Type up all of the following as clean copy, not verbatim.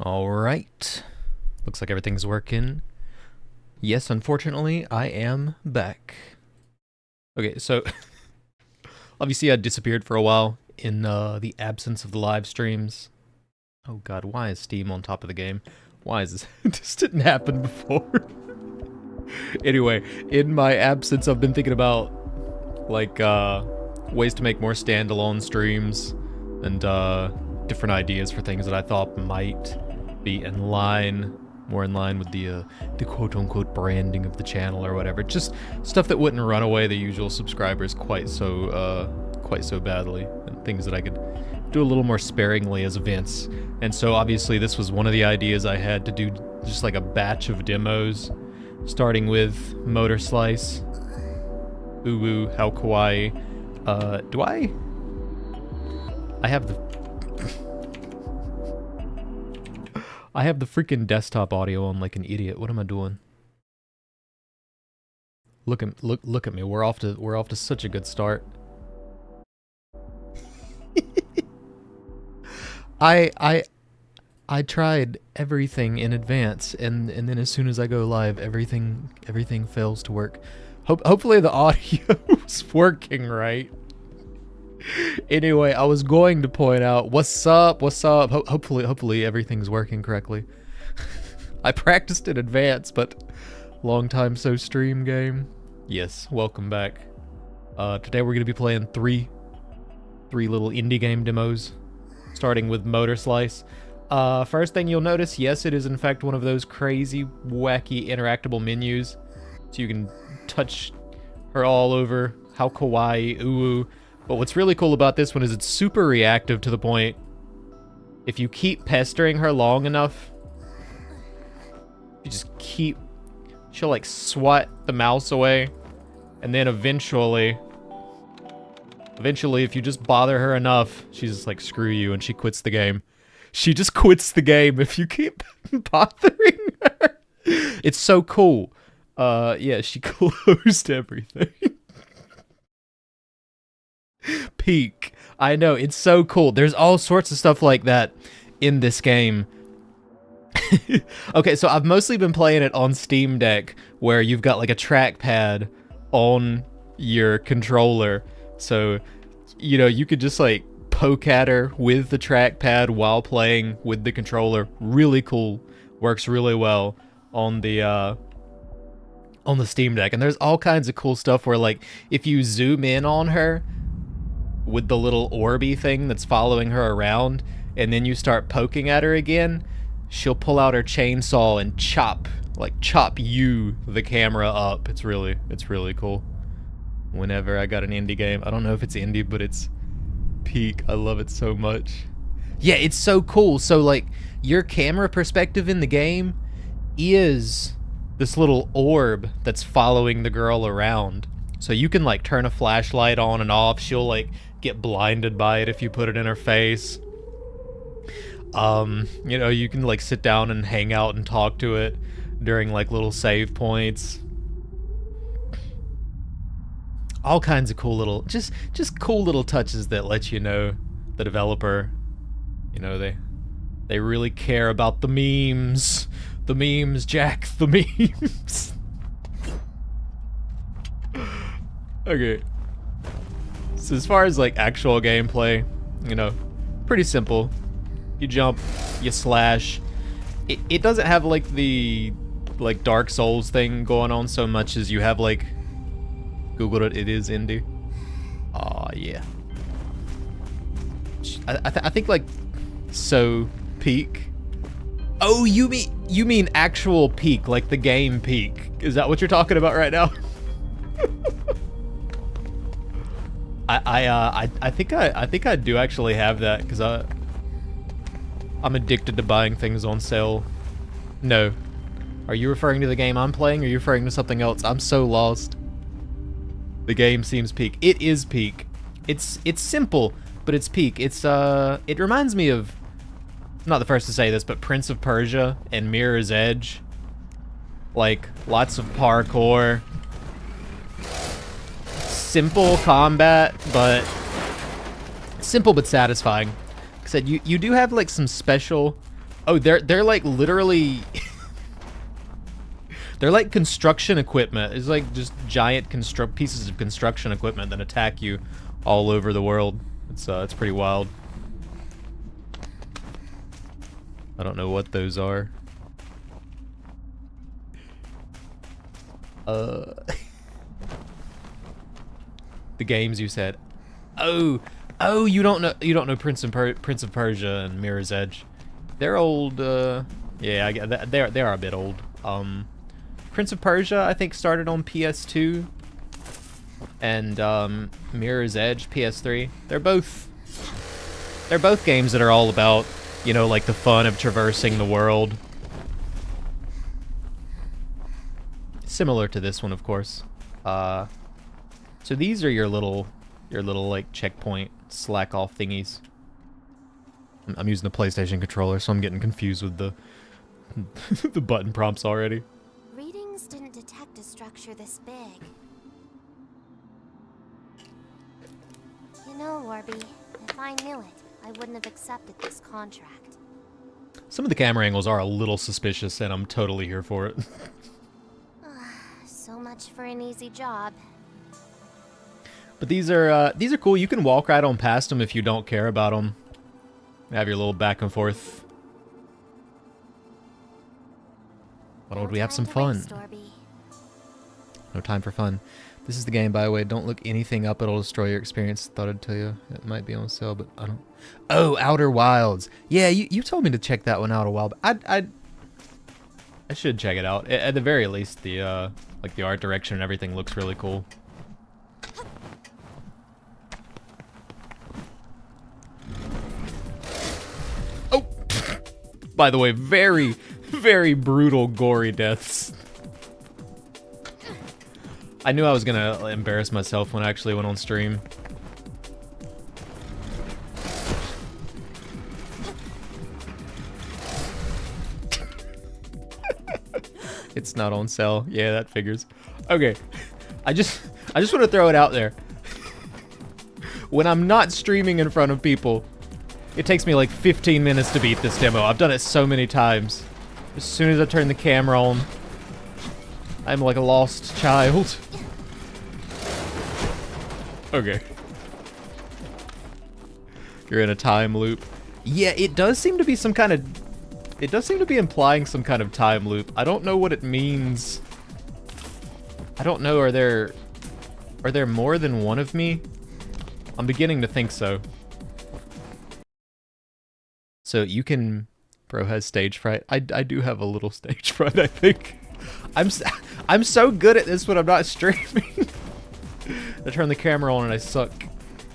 Alright. Looks like everything's working. Yes, unfortunately, I am back. Okay, so obviously I disappeared for a while in the absence of the live streams. Oh god, why is Steam on top of the game? Why is this? This didn't happen before. Anyway, in my absence, I've been thinking about, like, ways to make more standalone streams and, different ideas for things that I thought might be more in line with the quote-unquote branding of the channel or whatever. Just stuff that wouldn't run away the usual subscribers quite so badly, and things that I could do a little more sparingly as events. And so obviously this was one of the ideas I had, to do just like a batch of demos, starting with Motorslice. Ooh, how kawaii. I have the freaking desktop audio on like an idiot. What am I doing? Look at me. We're off to such a good start. I tried everything in advance, and then as soon as I go live, everything fails to work. Hopefully the audio's working right. Anyway, I was going to point out, what's up? Hopefully everything's working correctly. I practiced in advance, but long time so stream game. Yes, welcome back. Today we're gonna be playing three little indie game demos, starting with Motorslice. First thing you'll notice, yes, it is in fact one of those crazy, wacky, interactable menus, so you can touch her all over. How kawaii, ooh. But what's really cool about this one is it's super reactive, to the point, if you keep pestering her long enough, she'll like swat the mouse away, and then eventually if you just bother her enough, she's just like, screw you, and she quits the game. She just quits the game if you keep bothering her. It's so cool. Yeah, she closed everything. Peak. I know, it's so cool. There's all sorts of stuff like that in this game. Okay, so I've mostly been playing it on Steam Deck, where you've got like a trackpad on your controller. So, you know, you could just like poke at her with the trackpad while playing with the controller. Really cool. Works really well on the Steam Deck. And there's all kinds of cool stuff where, like, if you zoom in on her with the little orby thing that's following her around, and then you start poking at her again, she'll pull out her chainsaw and chop you, the camera, up. It's really cool. Whenever I got an indie game, I don't know if it's indie, but it's peak. I love it so much. Yeah, it's so cool. So like, your camera perspective in the game is this little orb that's following the girl around. So you can like turn a flashlight on and off. She'll like get blinded by it if you put it in her face. You know, you can like sit down and hang out and talk to it during like little save points. All kinds of cool little, just cool little touches that let you know the developer, you know, they really care about the memes. The memes, Jack, the memes. Okay. So as far as like actual gameplay, you know, pretty simple. You jump, you slash. It doesn't have like the like Dark Souls thing going on so much as you have like, Googled it, it is indie. Aw, yeah. I think like, so Peak. Oh, you mean actual Peak, like the game Peak. Is that what you're talking about right now? I think I do actually have that, because I'm addicted to buying things on sale. No. Are you referring to the game I'm playing, or are you referring to something else? I'm so lost. The game seems Peak. It is Peak. It's simple, but it's Peak. It reminds me of, I'm not the first to say this, but Prince of Persia and Mirror's Edge. Like, lots of parkour. Simple combat, but simple but satisfying. Like I said, you do have like some special Oh, they're like literally they're like construction equipment. It's like just giant pieces of construction equipment that attack you all over the world. It's pretty wild. I don't know what those are. The games you said. Oh, you don't know Prince of Persia and Mirror's Edge. They're old. Yeah, I get that. They are a bit old. Prince of Persia I think started on PS2, and Mirror's Edge PS3. They're both games that are all about, you know, like the fun of traversing the world. Similar to this one, of course. So these are your little like checkpoint slack off thingies. I'm using the PlayStation controller, so I'm getting confused with the the button prompts already. Readings didn't detect a structure this big. You know, Warby, if I knew it, I wouldn't have accepted this contract. Some of the camera angles are a little suspicious, and I'm totally here for it. So much for an easy job. But these are cool. You can walk right on past them if you don't care about them. Have your little back and forth. Why don't we have some fun? No time for fun. This is the game, by the way. Don't look anything up. It'll destroy your experience. Thought I'd tell you. It might be on sale, but I don't... Oh, Outer Wilds. Yeah, you told me to check that one out a while back. I should check it out. At the very least, the like the art direction and everything looks really cool. Oh! By the way, very, very brutal, gory deaths. I knew I was gonna embarrass myself when I actually went on stream. It's not on sale. Yeah, that figures. Okay. I just want to throw it out there. When I'm not streaming in front of people, it takes me like 15 minutes to beat this demo. I've done it so many times. As soon as I turn the camera on, I'm like a lost child. Okay. You're in a time loop. Yeah, it does seem to be some kind of... It does seem to be implying some kind of time loop. I don't know what it means. I don't know, are there more than one of me? I'm beginning to think so. So you can... Bro has stage fright. I do have a little stage fright, I think. I'm so good at this when I'm not streaming. I turn the camera on and I suck.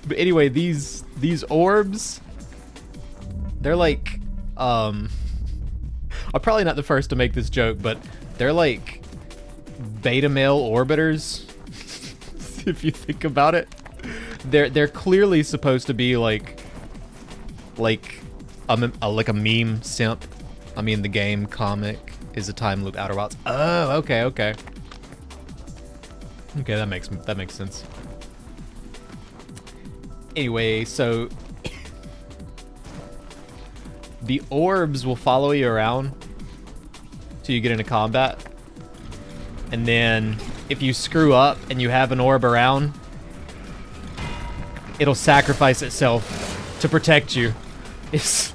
But anyway, these orbs, they're like, I'm probably not the first to make this joke, but they're like beta male orbiters. If you think about it, they're clearly supposed to be like a meme simp. I mean, the game comic is a time loop. Outer Wilds. Oh, okay. Okay, that makes sense. Anyway, so the orbs will follow you around till you get into combat. And then if you screw up and you have an orb around, it'll sacrifice itself to protect you. It's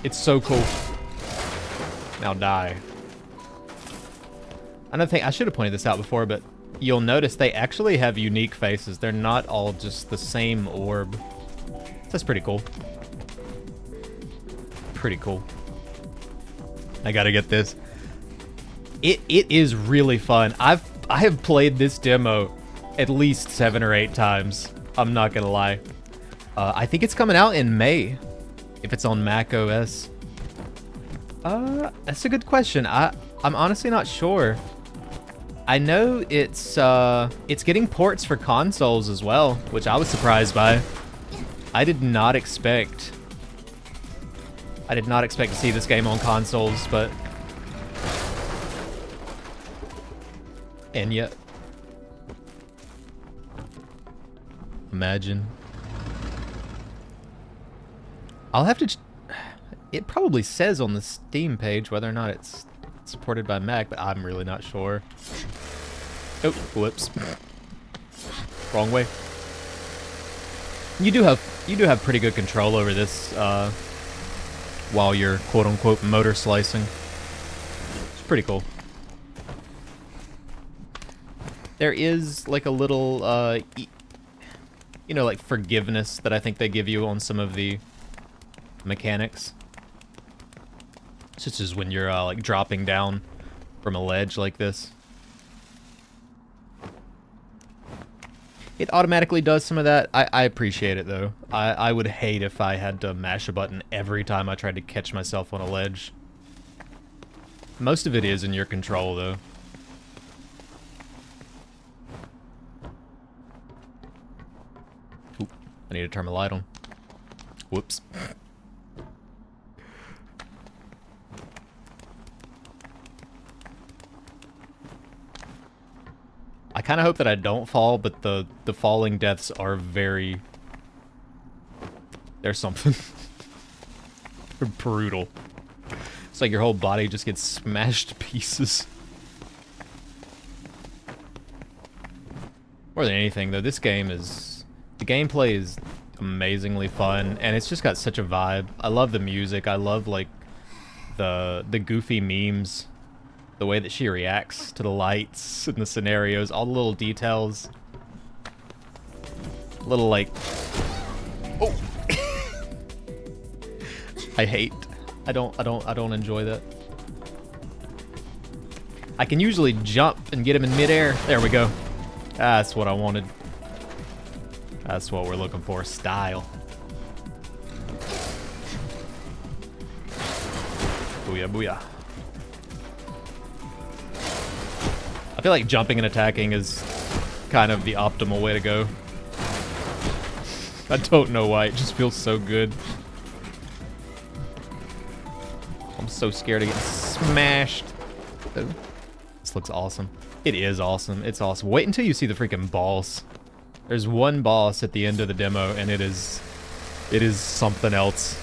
it's so cool. Now die. Another thing, I should have pointed this out before, but you'll notice they actually have unique faces. They're not all just the same orb. That's pretty cool. Pretty cool. I gotta get this. It is really fun. I have played this demo at least 7 or 8 times. I'm not gonna lie. I think it's coming out in May, if it's on Mac OS. That's a good question. I'm honestly not sure. I know it's getting ports for consoles as well, which I was surprised by. I did not expect to see this game on consoles, but... And yet... Imagine. I'll have to It probably says on the Steam page whether or not it's supported by Mech, but I'm really not sure. Oh, whoops. Wrong way. You do have pretty good control over this while you're quote unquote motor slicing. It's pretty cool. There is like a little you know, like forgiveness that I think they give you on some of the mechanics. Such as when you're like dropping down from a ledge like this. It automatically does some of that. I appreciate it though. I would hate if I had to mash a button every time I tried to catch myself on a ledge. Most of it is in your control though. Oop, I need to turn my light on. Whoops. I kind of hope that I don't fall, but the falling deaths are very... They're something. They're brutal. It's like your whole body just gets smashed to pieces. More than anything, though, this game is... The gameplay is amazingly fun, and it's just got such a vibe. I love the music. I love, like, the goofy memes. The way that she reacts to the lights and the scenarios, all the little details. Little like, oh, I don't enjoy that. I can usually jump and get him in midair. There we go. That's what I wanted. That's what we're looking for. Style. Booyah, booyah. I feel like jumping and attacking is kind of the optimal way to go. I don't know why, it just feels so good. I'm so scared of getting smashed. Oh, this looks awesome. It is awesome, it's awesome. Wait until you see the freaking boss. There's one boss at the end of the demo and it is something else.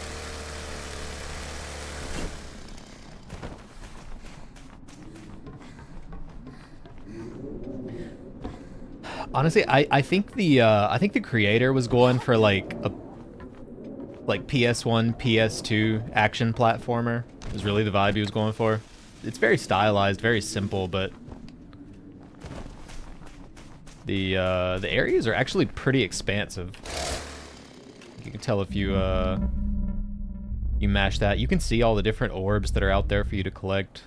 Honestly, I think the creator was going for like a PS1, PS2 action platformer. Is really the vibe he was going for. It's very stylized, very simple, but the areas are actually pretty expansive. You can tell if you you mash that. You can see all the different orbs that are out there for you to collect.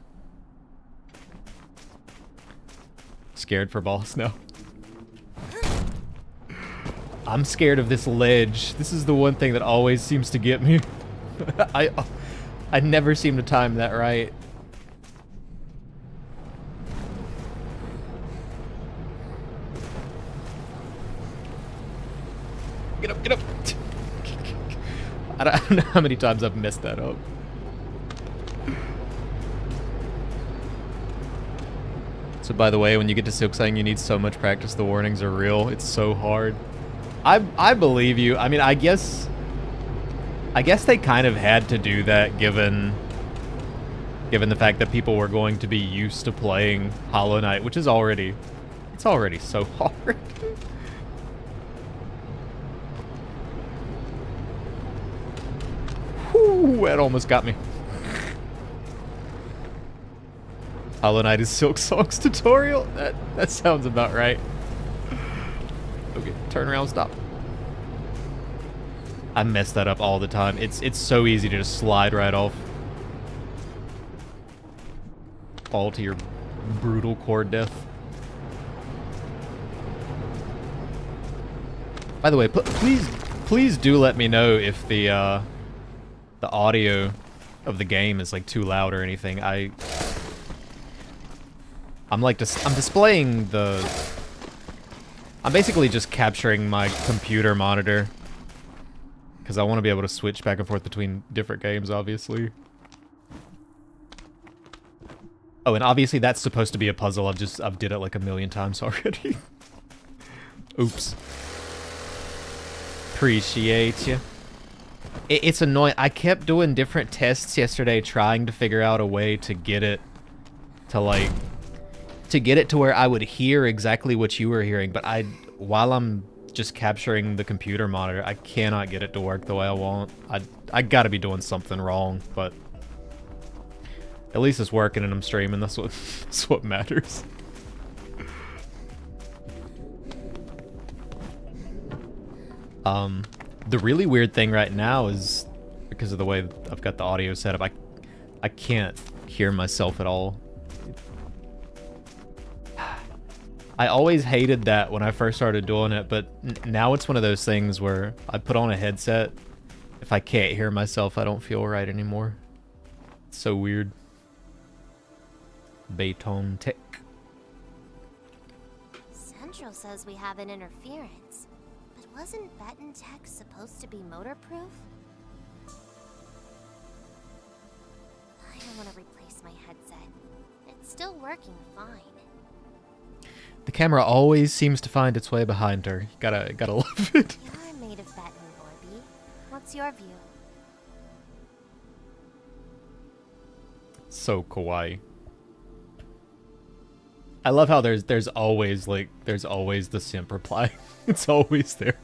Scared for boss now. I'm scared of this ledge. This is the one thing that always seems to get me. I never seem to time that right. Get up, get up. I don't know how many times I've messed that up. So by the way, when you get to Silksong, you need so much practice. The warnings are real. It's so hard. I believe you. I mean, I guess they kind of had to do that given the fact that people were going to be used to playing Hollow Knight, which is already so hard. Whew, that almost got me. Hollow Knight is Silksong's tutorial? That sounds about right. Okay, turn around, stop. I mess that up all the time. It's so easy to just slide right off. Fall to your brutal core death. By the way, please do let me know if the audio of the game is like too loud or anything. I'm displaying the... I'm basically just capturing my computer monitor. Because I want to be able to switch back and forth between different games, obviously. Oh, and obviously that's supposed to be a puzzle. I've did it like a million times already. Oops. Appreciate you. It's annoying. I kept doing different tests yesterday trying to figure out a way to get it to like to get it to where I would hear exactly what you were hearing, but while I'm just capturing the computer monitor, I cannot get it to work the way I want. I gotta be doing something wrong, but at least it's working and I'm streaming. That's what matters. The really weird thing right now is because of the way I've got the audio set up, I can't hear myself at all. I always hated that when I first started doing it, but now it's one of those things where I put on a headset. If I can't hear myself, I don't feel right anymore. It's so weird. Beton Tech. Central says we have an interference. But wasn't Beton Tech supposed to be motor-proof? I don't want to replace my headset. It's still working fine. The camera always seems to find its way behind her. You gotta love it. You're made of Beton, Orby. What's your view? So kawaii. I love how there's always the simp reply. It's always there.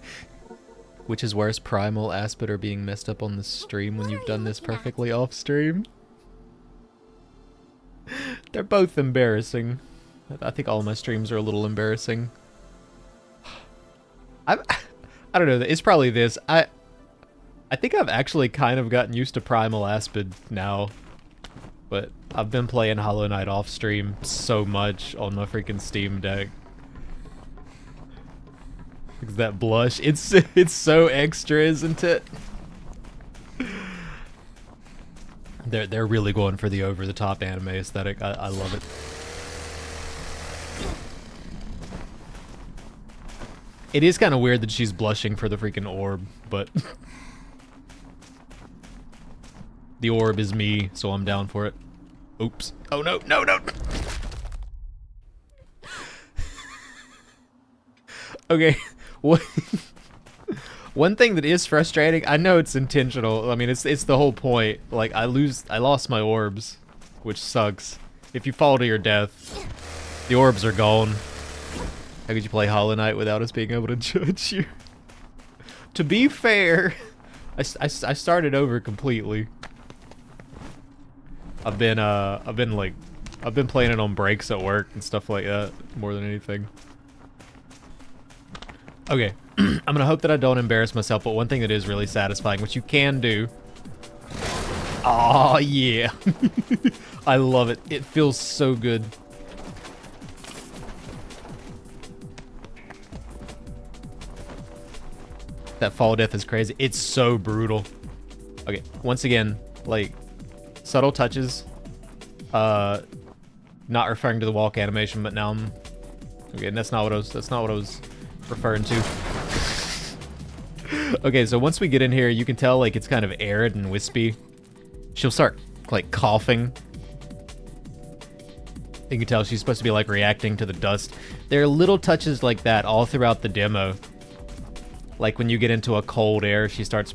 Which is worse, Primal, Aspid are being messed up on the stream when you've done this perfectly off stream. They're both embarrassing. I think all my streams are a little embarrassing. I don't know. It's probably this. I think I've actually kind of gotten used to Primal Aspid now. But I've been playing Hollow Knight off stream so much on my freaking Steam Deck. Because that blush, it's so extra, isn't it? They're really going for the over-the-top anime aesthetic. I love it. It is kind of weird that she's blushing for the freaking orb, but the orb is me, so I'm down for it. Oops. Oh no, no, no! Okay, one thing that is frustrating, I know it's intentional, I mean, it's the whole point. Like, I lost my orbs, which sucks. If you fall to your death, the orbs are gone. How could you play Hollow Knight without us being able to judge you? To be fair, I started over completely. I've been playing it on breaks at work and stuff like that more than anything. Okay, I'm gonna hope that I don't embarrass myself, but one thing that is really satisfying, which you can do. Oh yeah, I love it. It feels so good. That fall death is crazy. It's so brutal. Okay, once again, like, subtle touches. Not referring to the walk animation, but now I'm... Okay, that's not what I was referring to. Okay, so once we get in here, you can tell, like, it's kind of arid and wispy. She'll start, like, coughing. You can tell she's supposed to be, like, reacting to the dust. There are little touches like that all throughout the demo. Like when you get into a cold air, she starts,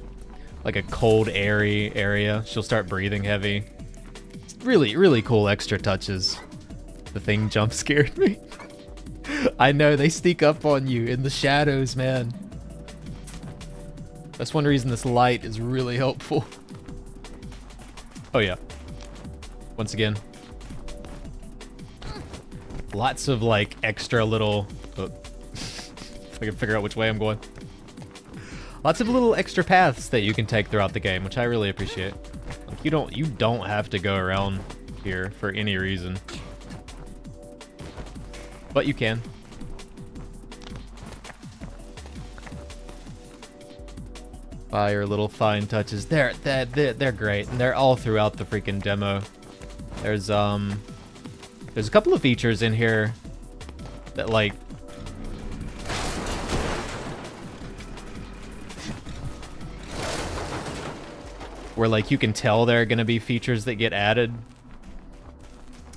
like a cold, airy area, she'll start breathing heavy. It's really, really cool extra touches. The thing jump scared me. I know, they sneak up on you in the shadows, man. That's one reason this light is really helpful. Oh yeah. Once again. Lots of, like, extra little... Oh. If I can figure out which way I'm going. Lots of little extra paths that you can take throughout the game, which I really appreciate. Like, you don't have to go around here for any reason. But you can. Fire little fine touches. They're great, and they're all throughout the freaking demo. There's a couple of features in here that, like, where, like, you can tell there are gonna be features that get added.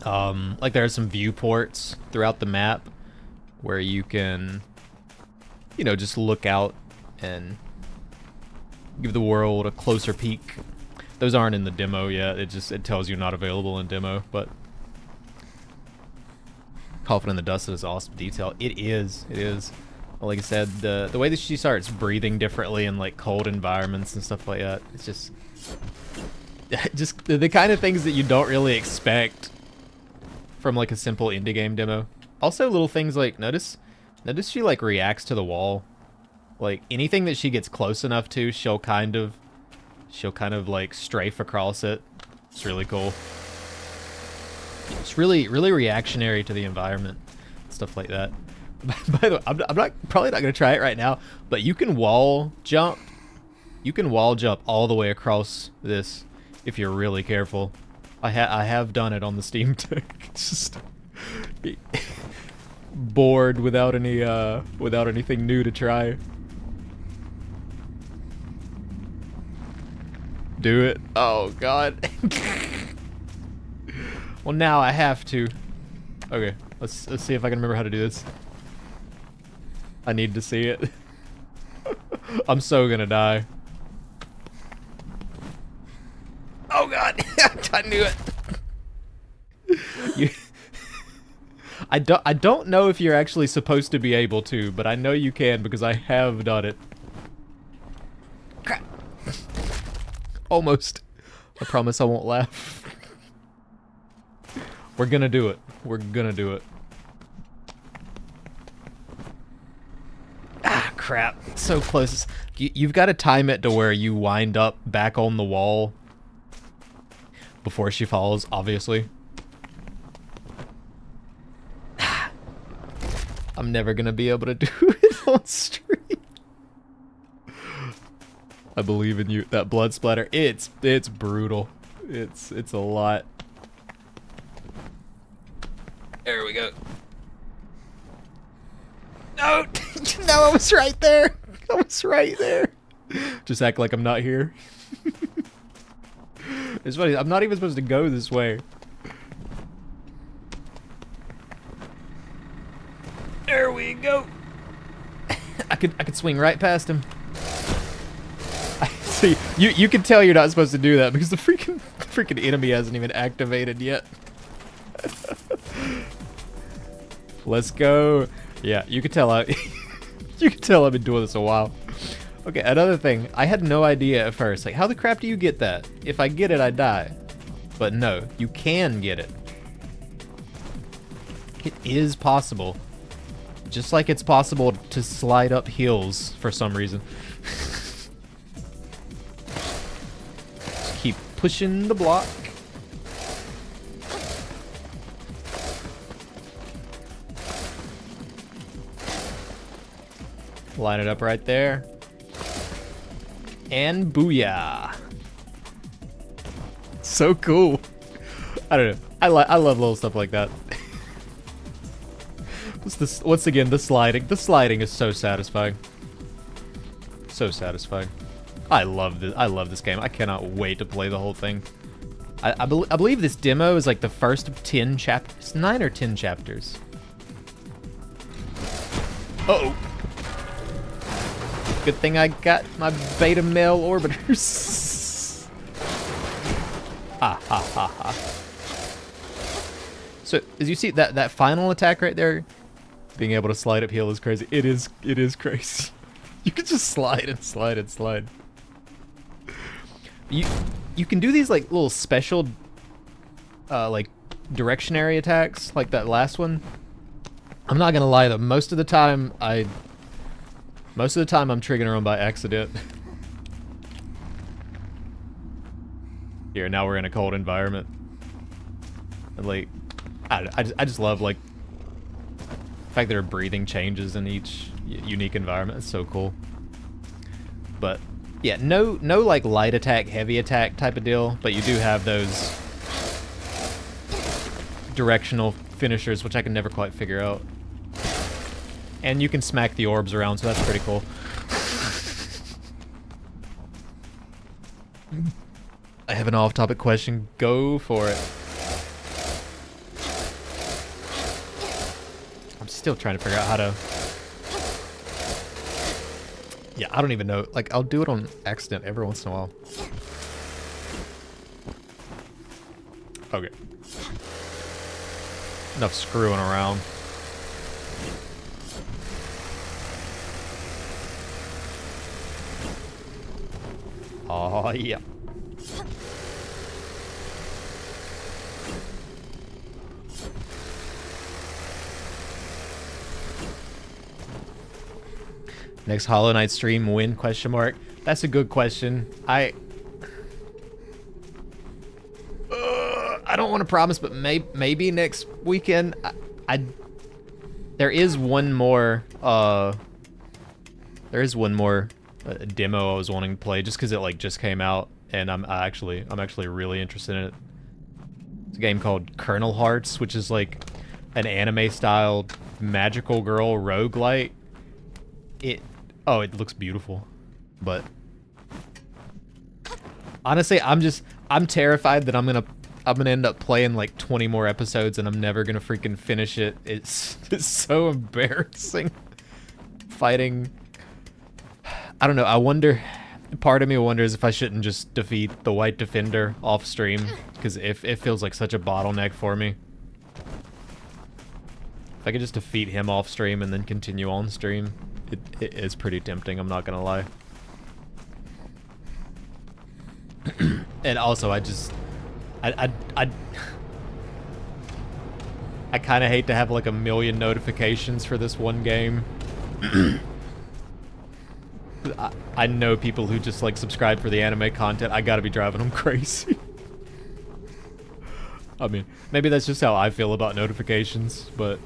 Like, there are some viewports throughout the map where you can, you know, just look out and give the world a closer peek. Those aren't in the demo yet. It tells you not available in demo, but Coffin in the Dust is awesome detail. It is. Like I said, the way that she starts breathing differently in like cold environments and stuff like that, it's just the kind of things that you don't really expect from like a simple indie game demo. Also little things like notice she like reacts to the wall. Like anything that she gets close enough to, she'll kind of like strafe across it. It's really cool. It's really reactionary to the environment, stuff like that. By the way, I'm probably not gonna try it right now, but you can wall jump. You can wall jump all the way across this if you're really careful. I have done it on the Steam Deck. Just bored without anything new to try. Do it. Oh god. Well, now I have to. Okay, let's see if I can remember how to do this. I need to see it. I'm so gonna die. Oh god, I knew it. I don't know if you're actually supposed to be able to, but I know you can because I have done it. Crap. Almost. I promise I won't laugh. We're gonna do it. We're gonna do it. Ah, crap. So close. You've got to time it to where you wind up back on the wall before she falls, obviously. I'm never gonna be able to do it on stream. I believe in you. That blood splatter, it's brutal. It's a lot. There we go. No! No, I was right there. I was right there. Just act like I'm not here. It's funny, I'm not even supposed to go this way. There we go. I could swing right past him. See, you can tell you're not supposed to do that because the freaking enemy hasn't even activated yet. Let's go. Yeah, you can tell you can tell I've been doing this a while. Okay, another thing. I had no idea at first. Like, how the crap do you get that? If I get it, I die. But no, you can get it. It is possible. Just like it's possible to slide up hills for some reason. Just keep pushing the block. Line it up right there. And booyah. So cool. I don't know. I love little stuff like that. Once again, the sliding. The sliding is so satisfying. So satisfying. I love this game. I cannot wait to play the whole thing. I believe this demo is like the first of 10 chapters. 9 or 10 chapters. Uh-oh. Good thing I got my beta male orbiters. Ha ha ha ha. So as you see that final attack right there, being able to slide uphill is crazy. It is crazy. You can just slide and slide and slide. You can do these like little special like directionary attacks like that last one. I'm not gonna lie though, most of the time I'm triggering them by accident. Here, now we're in a cold environment. And like, I just love like the fact that her breathing changes in each unique environment. It's so cool. But yeah, no like light attack, heavy attack type of deal, but you do have those directional finishers, which I can never quite figure out. And you can smack the orbs around, so that's pretty cool. I have an off-topic question. Go for it. I'm still trying to figure out how to... Yeah, I don't even know. Like, I'll do it on accident every once in a while. Okay. Enough screwing around. Oh, yeah. Next Hollow Knight stream, when? Question mark. That's a good question. I don't want to promise, but maybe next weekend. There is one more demo I was wanting to play just because it like just came out, and I'm actually really interested in it. It's a game called Kernel Hearts, which is like an anime styled magical girl roguelite. It looks beautiful, but honestly, I'm terrified that I'm gonna end up playing like 20 more episodes and I'm never gonna freaking finish it. It's so embarrassing. Fighting, I don't know. I wonder. Part of me wonders if I shouldn't just defeat the White Defender off stream, because it feels like such a bottleneck for me. If I could just defeat him off stream and then continue on stream, it is pretty tempting, I'm not gonna lie. And also, I kind of hate to have like a million notifications for this one game. I know people who just like subscribe for the anime content. I gotta be driving them crazy. I mean, maybe that's just how I feel about notifications, but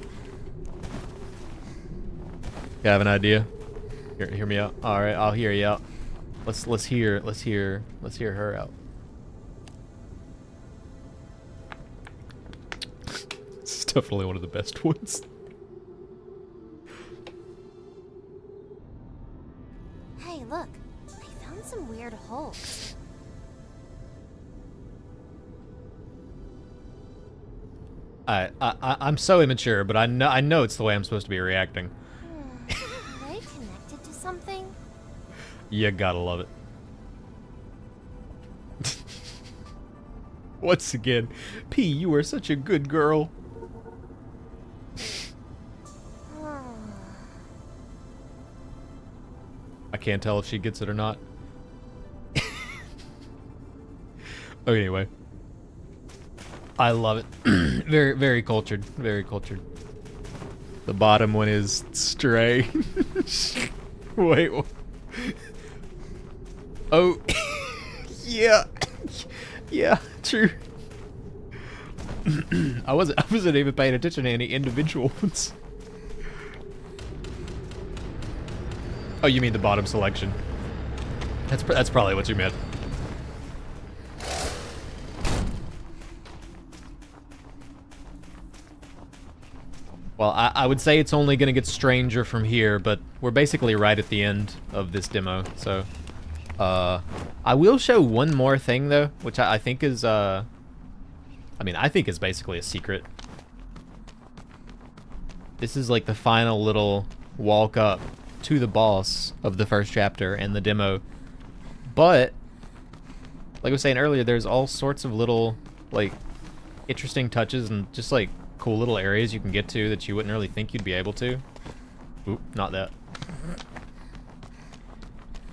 you have an idea? Hear me out. All right, I'll hear you out. Let's hear her out. It's definitely one of the best ones. Hey, look. I found some weird holes. I'm so immature, but I know it's the way I'm supposed to be reacting. Are they connected to something? You gotta love it. Once again, P, you are such a good girl. I can't tell if she gets it or not. Anyway. I love it. Very, very cultured. Very cultured. The bottom one is Stray. Wait. Oh. Yeah. Yeah, true. I wasn't even paying attention to any individual ones. Oh, you mean the bottom selection? That's probably what you meant. Well, I would say it's only gonna get stranger from here, but we're basically right at the end of this demo, so I will show one more thing though, which I think is I think is basically a secret. This is like the final little walk up to the boss of the first chapter and the demo. But like I was saying earlier, there's all sorts of little like interesting touches and just like cool little areas you can get to that you wouldn't really think you'd be able to. Oop, not that.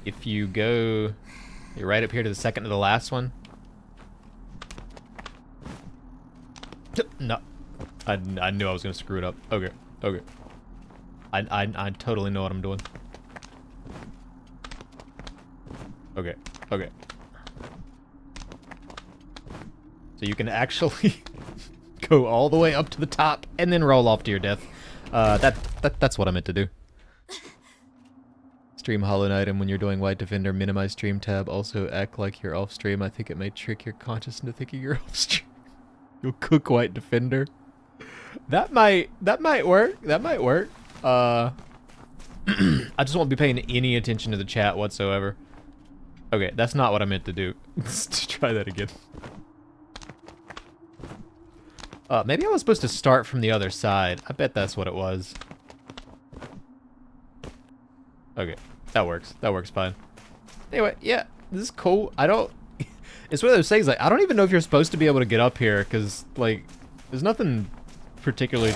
If you go, you're right up here to the second to the last one. No, I knew I was gonna screw it up. Okay, okay. I totally know what I'm doing. Okay, okay. So you can actually go all the way up to the top and then roll off to your death. That's what I meant to do. Stream Hollow Knight, and when you're doing White Defender, minimize stream tab. Also act like you're off stream. I think it may trick your conscience into thinking you're off stream. You'll cook White Defender. That might work. That might work. I just won't be paying any attention to the chat whatsoever. Okay, that's not what I meant to do. Let's try that again. Maybe I was supposed to start from the other side. I bet that's what it was. Okay, That works. That works fine. Anyway, yeah, this is cool. I don't... It's one of those things, like, I don't even know if you're supposed to be able to get up here, because, like, there's nothing particularly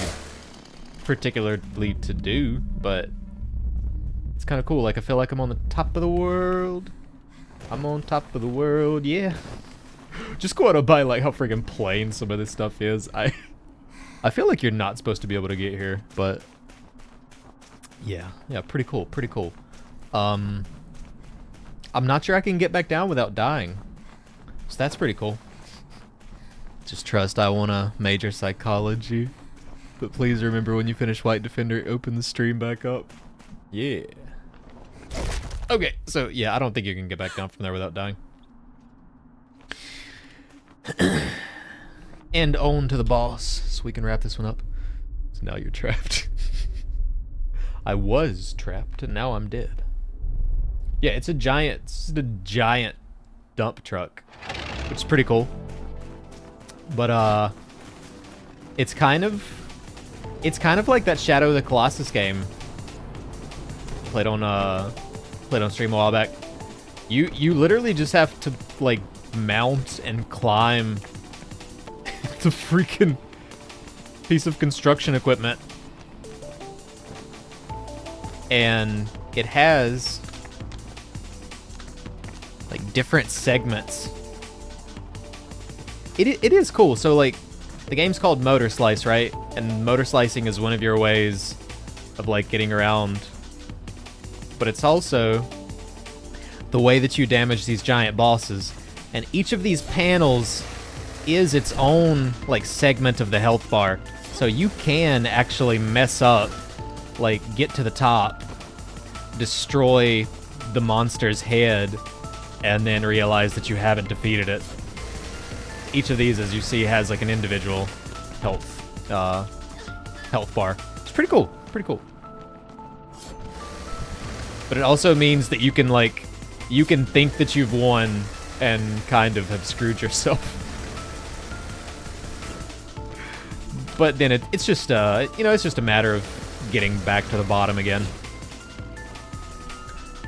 to do, but it's kind of cool. Like, I feel like I'm on the top of the world. I'm on top of the world, yeah. Just going up by, like, how freaking plain some of this stuff is. I feel like you're not supposed to be able to get here, but yeah, pretty cool, pretty cool. I'm not sure I can get back down without dying, so that's pretty cool. Just trust I want to major psychology, but please remember when you finish White Defender, open the stream back up. Yeah. Okay, so yeah, I don't think you can get back down from there without dying. And on to the boss, so we can wrap this one up. So now you're trapped. I was trapped, and now I'm dead. Yeah, it's a giant dump truck, which is pretty cool. But it's kind of like that Shadow of the Colossus game. Played on stream a while back. You literally just have to like mount and climb the freaking piece of construction equipment, and it has like different segments. It is cool. So like the game's called Motorslice, right? And motorslicing is one of your ways of like getting around, but it's also the way that you damage these giant bosses. And each of these panels is its own like segment of the health bar. So you can actually mess up, like get to the top, destroy the monster's head, and then realize that you haven't defeated it. Each of these, as you see, has like an individual health bar. It's pretty cool. Pretty cool. But it also means that you can think that you've won and kind of have screwed yourself. But then it's just it's just a matter of getting back to the bottom again.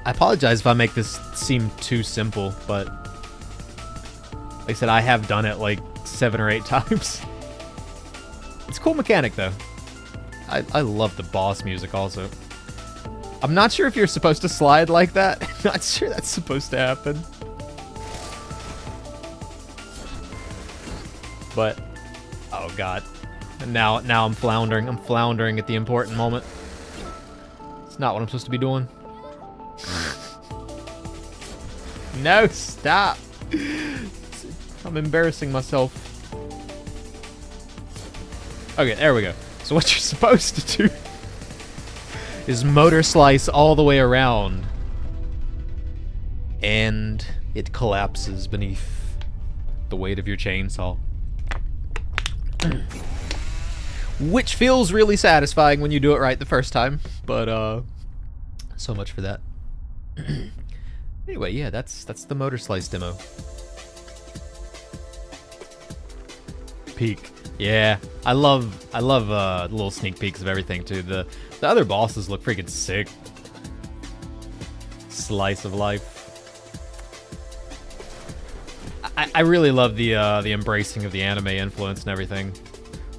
I apologize if I make this seem too simple, but like I said, I have done it like 7 or 8 times. It's a cool mechanic though. I love the boss music also. I'm not sure if you're supposed to slide like that. Not sure that's supposed to happen. But oh god. And now I'm floundering. I'm floundering at the important moment. It's not what I'm supposed to be doing. No, stop. I'm embarrassing myself. Okay, there we go. So what you're supposed to do is motor slice all the way around, and it collapses beneath the weight of your chainsaw. Which feels really satisfying when you do it right the first time, but so much for that. Anyway, yeah, that's the Motorslice demo. Peek. Yeah, I love little sneak peeks of everything too. The other bosses look freaking sick. Slice of life. I really love the embracing of the anime influence and everything.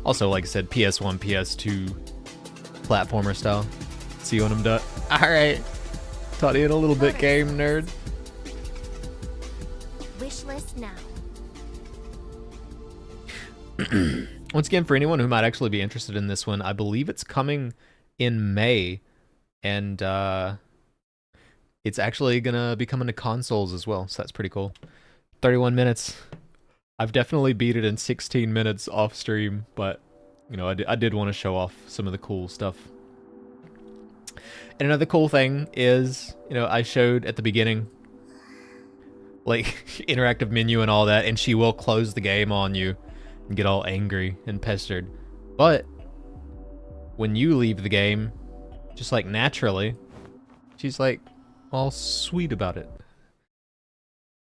Also, like I said, PS1, PS2 platformer style. See when I'm done. All right, taught you in a little bit, game nerd. Wish list now. Once again, for anyone who might actually be interested in this one, I believe it's coming in May, and it's actually gonna be coming to consoles as well, so that's pretty cool. 31 minutes. I've definitely beat it in 16 minutes off stream, but you know, I did want to show off some of the cool stuff. And another cool thing is, you know, I showed at the beginning, like, interactive menu and all that, and she will close the game on you and get all angry and pestered. But when you leave the game, just like naturally, she's like all sweet about it.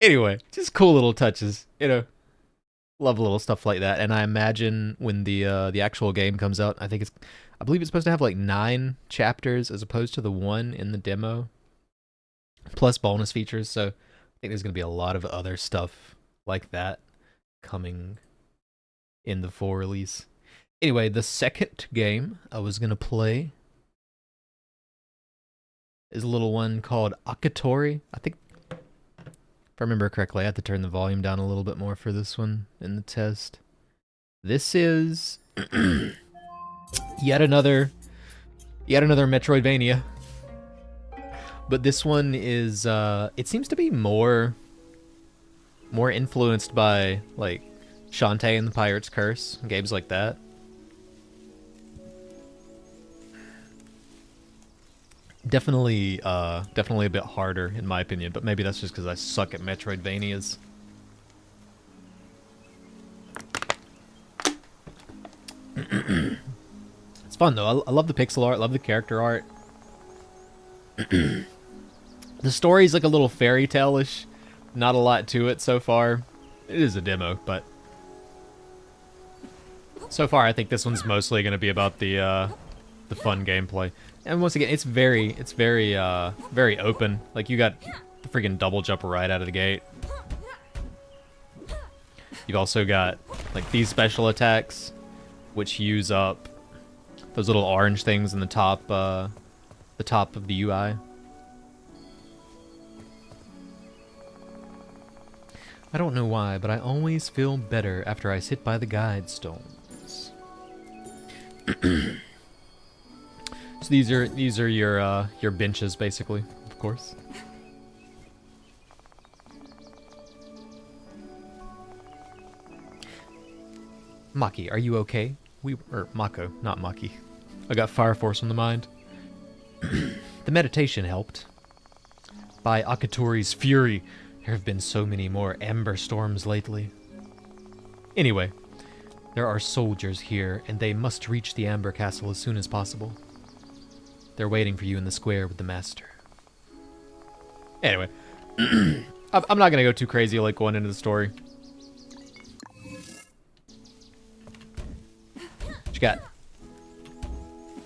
Anyway, just cool little touches, you know. Love little stuff like that. And I imagine when the actual game comes out, I believe it's supposed to have like 9 chapters as opposed to the 1 in the demo. plus bonus features. So I think there's going to be a lot of other stuff like that coming in the 4 release. Anyway, the second game I was going to play is a little one called Akatori. I think, if I remember correctly, I had to turn the volume down a little bit more for this one in the test. This is yet another Metroidvania. But this one is, it seems to be more influenced by, like, Shantae and the Pirate's Curse, games like that. Definitely a bit harder, in my opinion, but maybe that's just because I suck at Metroidvanias. It's fun, though. I love the pixel art, love the character art. The story's like a little fairy tale-ish. Not a lot to it so far. It is a demo, but so far I think this one's mostly going to be about the fun gameplay. And once again, it's very open. Like, you got the freaking double jump right out of the gate. You've also got like these special attacks, which use up those little orange things in the top of the UI. I don't know why, but I always feel better after I sit by the guide stones. So these are your benches, basically, of course. Maki, are you okay? Mako, not Maki. I got Fire Force on the mind. The meditation helped. By Akatori's fury, there have been so many more amber storms lately. Anyway, there are soldiers here, and they must reach the Amber Castle as soon as possible. They're waiting for you in the square with the master. Anyway, I'm not gonna go too crazy like going into the story. What you got?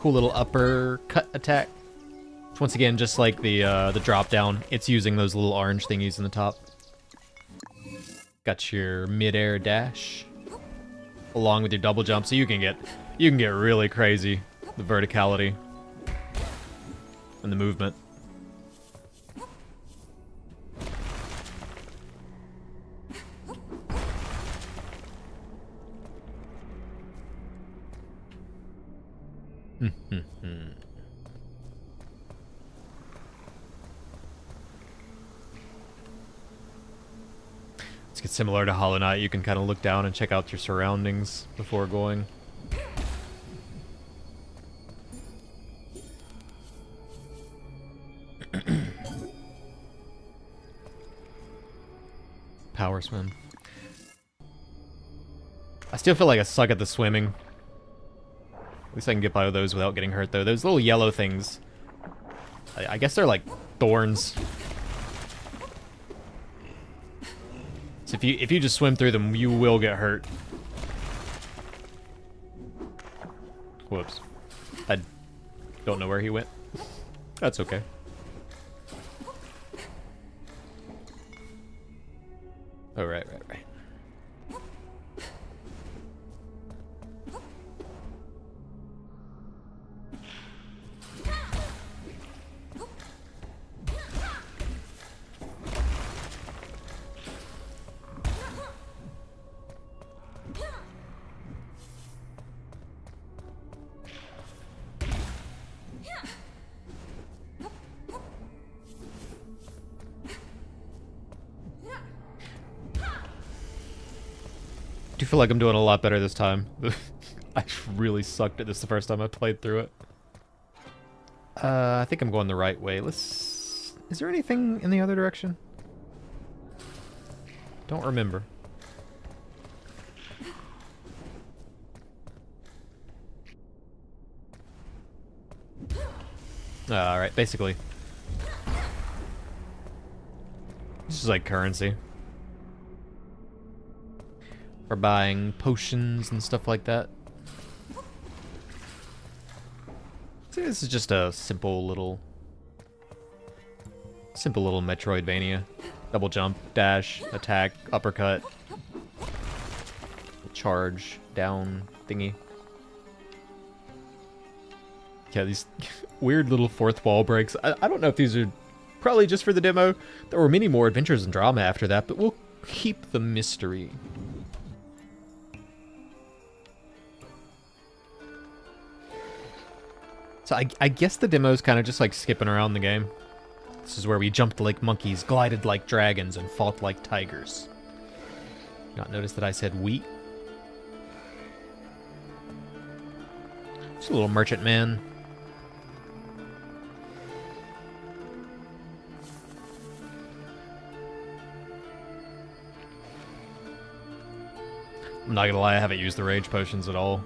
Cool little uppercut attack. Once again, just like the drop down, it's using those little orange thingies in the top. Got your mid-air dash, along with your double jump, so you can get really crazy. The verticality and the movement. It's similar to Hollow Knight. You can kind of look down and check out your surroundings before going. Power swim. I still feel like I suck at the swimming. At least I can get by with those without getting hurt, though. Those little yellow things, I guess they're like thorns. So if you just swim through them, you will get hurt. Whoops. I don't know where he went. That's okay. Oh, right. I do feel like I'm doing a lot better this time. I really sucked at this the first time I played through it. I think I'm going the right way. Is there anything in the other direction? Don't remember. Alright, basically. This is like currency. For buying potions and stuff like that. So this is just a simple little Simple little Metroidvania. Double jump, dash, attack, uppercut, charge, down thingy. Yeah, these weird little fourth wall breaks. I don't know if these are probably just for the demo. There were many more adventures and drama after that, but we'll keep the mystery. So I guess the demo is kind of just like skipping around the game. This is where we jumped like monkeys, glided like dragons, and fought like tigers. Not notice that I said we? Just a little merchant man. I'm not gonna lie, I haven't used the rage potions at all.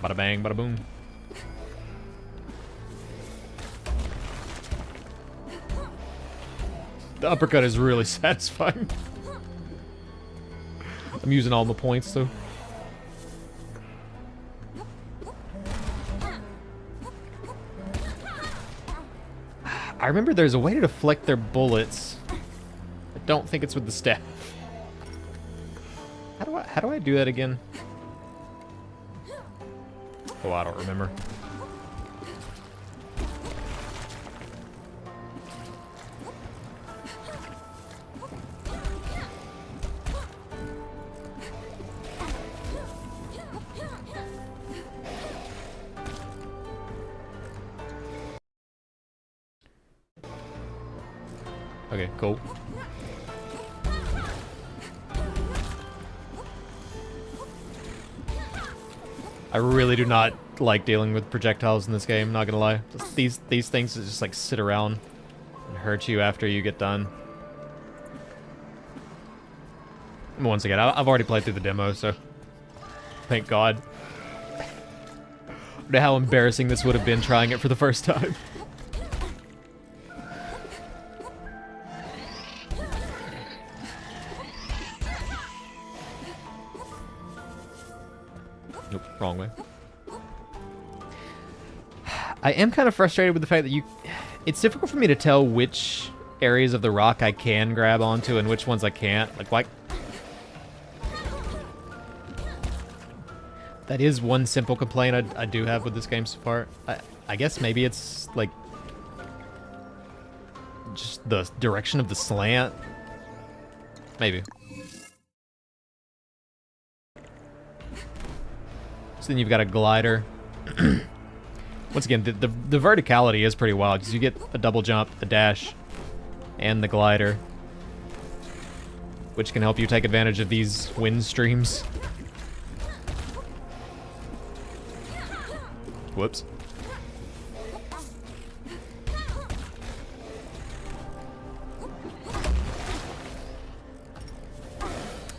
Bada bang, bada boom. The uppercut is really satisfying. I'm using all the points, though. I remember there's a way to deflect their bullets. I don't think it's with the staff. How do I do that again? Oh, I don't remember. Okay, cool. I really do not like dealing with projectiles in this game, not gonna lie. Just these things that just like sit around and hurt you after you get done. Once again, I've already played through the demo, so thank God. I don't know how embarrassing this would have been trying it for the first time. Nope, wrong way. I am kind of frustrated with the fact that it's difficult for me to tell which areas of the rock I can grab onto and which ones I can't. Like, why? That is one simple complaint I do have with this game so far. I guess maybe it's, like, just the direction of the slant. Maybe. So then you've got a glider. Once again, the verticality is pretty wild, because you get a double jump, a dash, and the glider, which can help you take advantage of these wind streams. Whoops.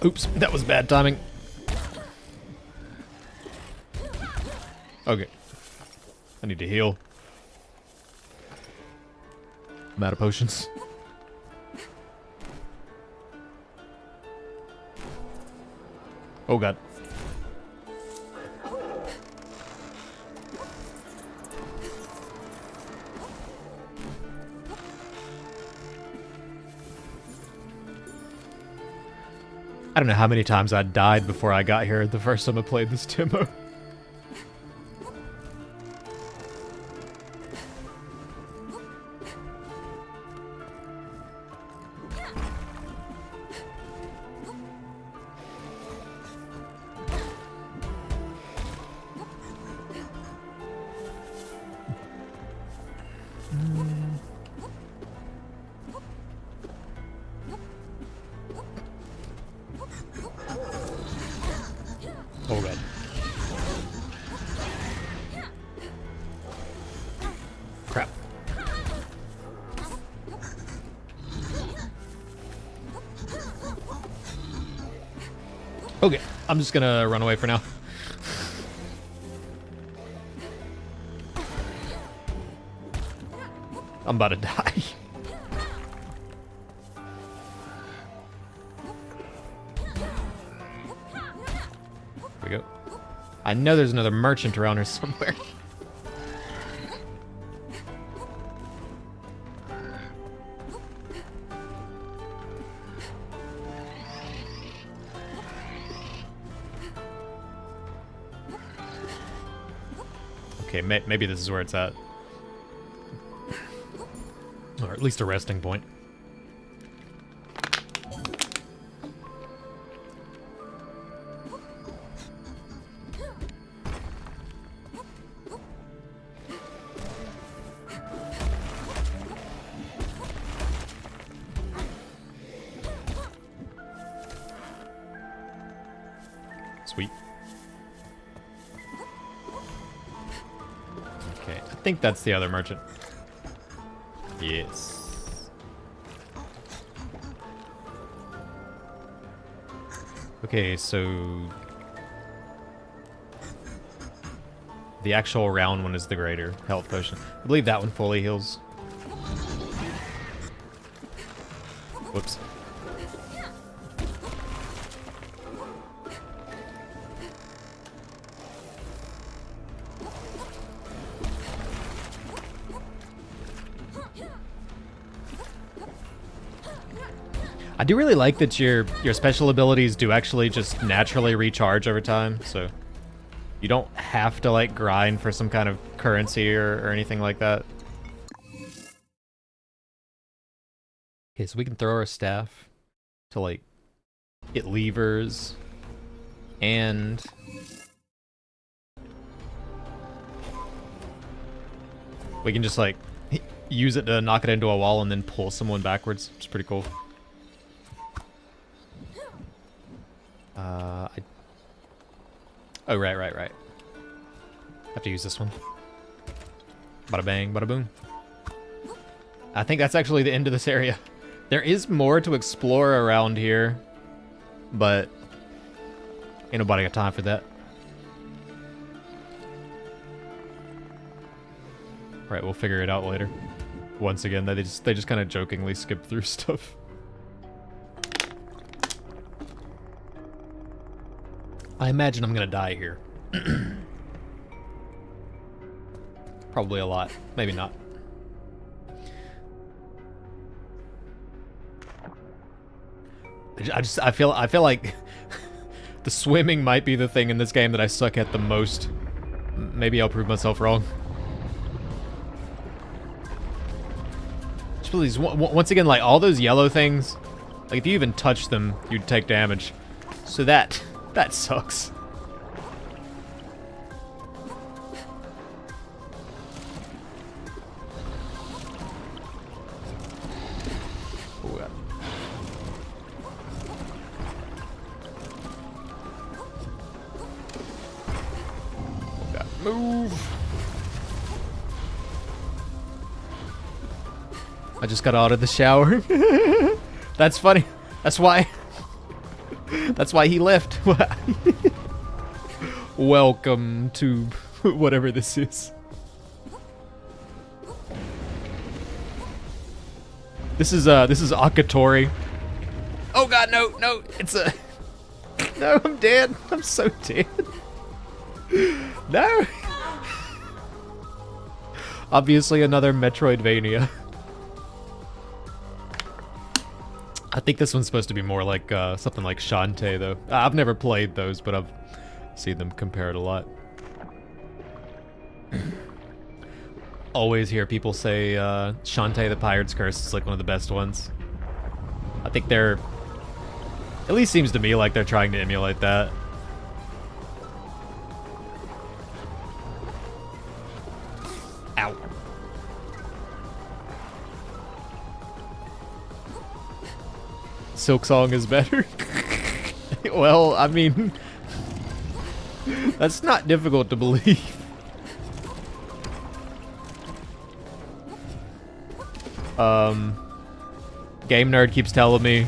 Oops, that was bad timing. Okay. I need to heal. I'm out of potions. Oh god. I don't know how many times I died before I got here the first time I played this demo. Oh god. Crap. Okay, I'm just gonna run away for now. I'm about to die. Here we go. I know there's another merchant around here somewhere. Okay, maybe this is where it's at. Or at least a resting point. Sweet. Okay, I think that's the other merchant. Yes. Okay, so the actual round one is the greater health potion. I believe that one fully heals. Whoops. I do really like that your special abilities do actually just naturally recharge over time, so you don't have to like grind for some kind of currency or anything like that. Okay, so we can throw our staff to like hit levers and we can just like use it to knock it into a wall and then pull someone backwards. It's pretty cool. Oh, right. Have to use this one. Bada bang, bada boom. I think that's actually the end of this area. There is more to explore around here, but ain't nobody got time for that. Alright, we'll figure it out later. Once again, they just kind of jokingly skip through stuff. I imagine I'm gonna die here. Probably a lot. Maybe not. I feel like the swimming might be the thing in this game that I suck at the most. Maybe I'll prove myself wrong. Just please, once again, like all those yellow things, like if you even touch them, you'd take damage. So that sucks. Oh, God. Oh, God. Move. I just got out of the shower. That's funny. That's why he left. Welcome to whatever this is. This is Akatori. Oh God, no, it's a... No, I'm dead. I'm so dead. No. Obviously another Metroidvania. I think this one's supposed to be more like something like Shantae, though. I've never played those, but I've seen them compared a lot. Always hear people say Shantae the Pirate's Curse is like one of the best ones. I think they're... At least seems to me like they're trying to emulate that. Ow. Silk Song is better. Well, I mean, that's not difficult to believe. Game Nerd keeps telling me.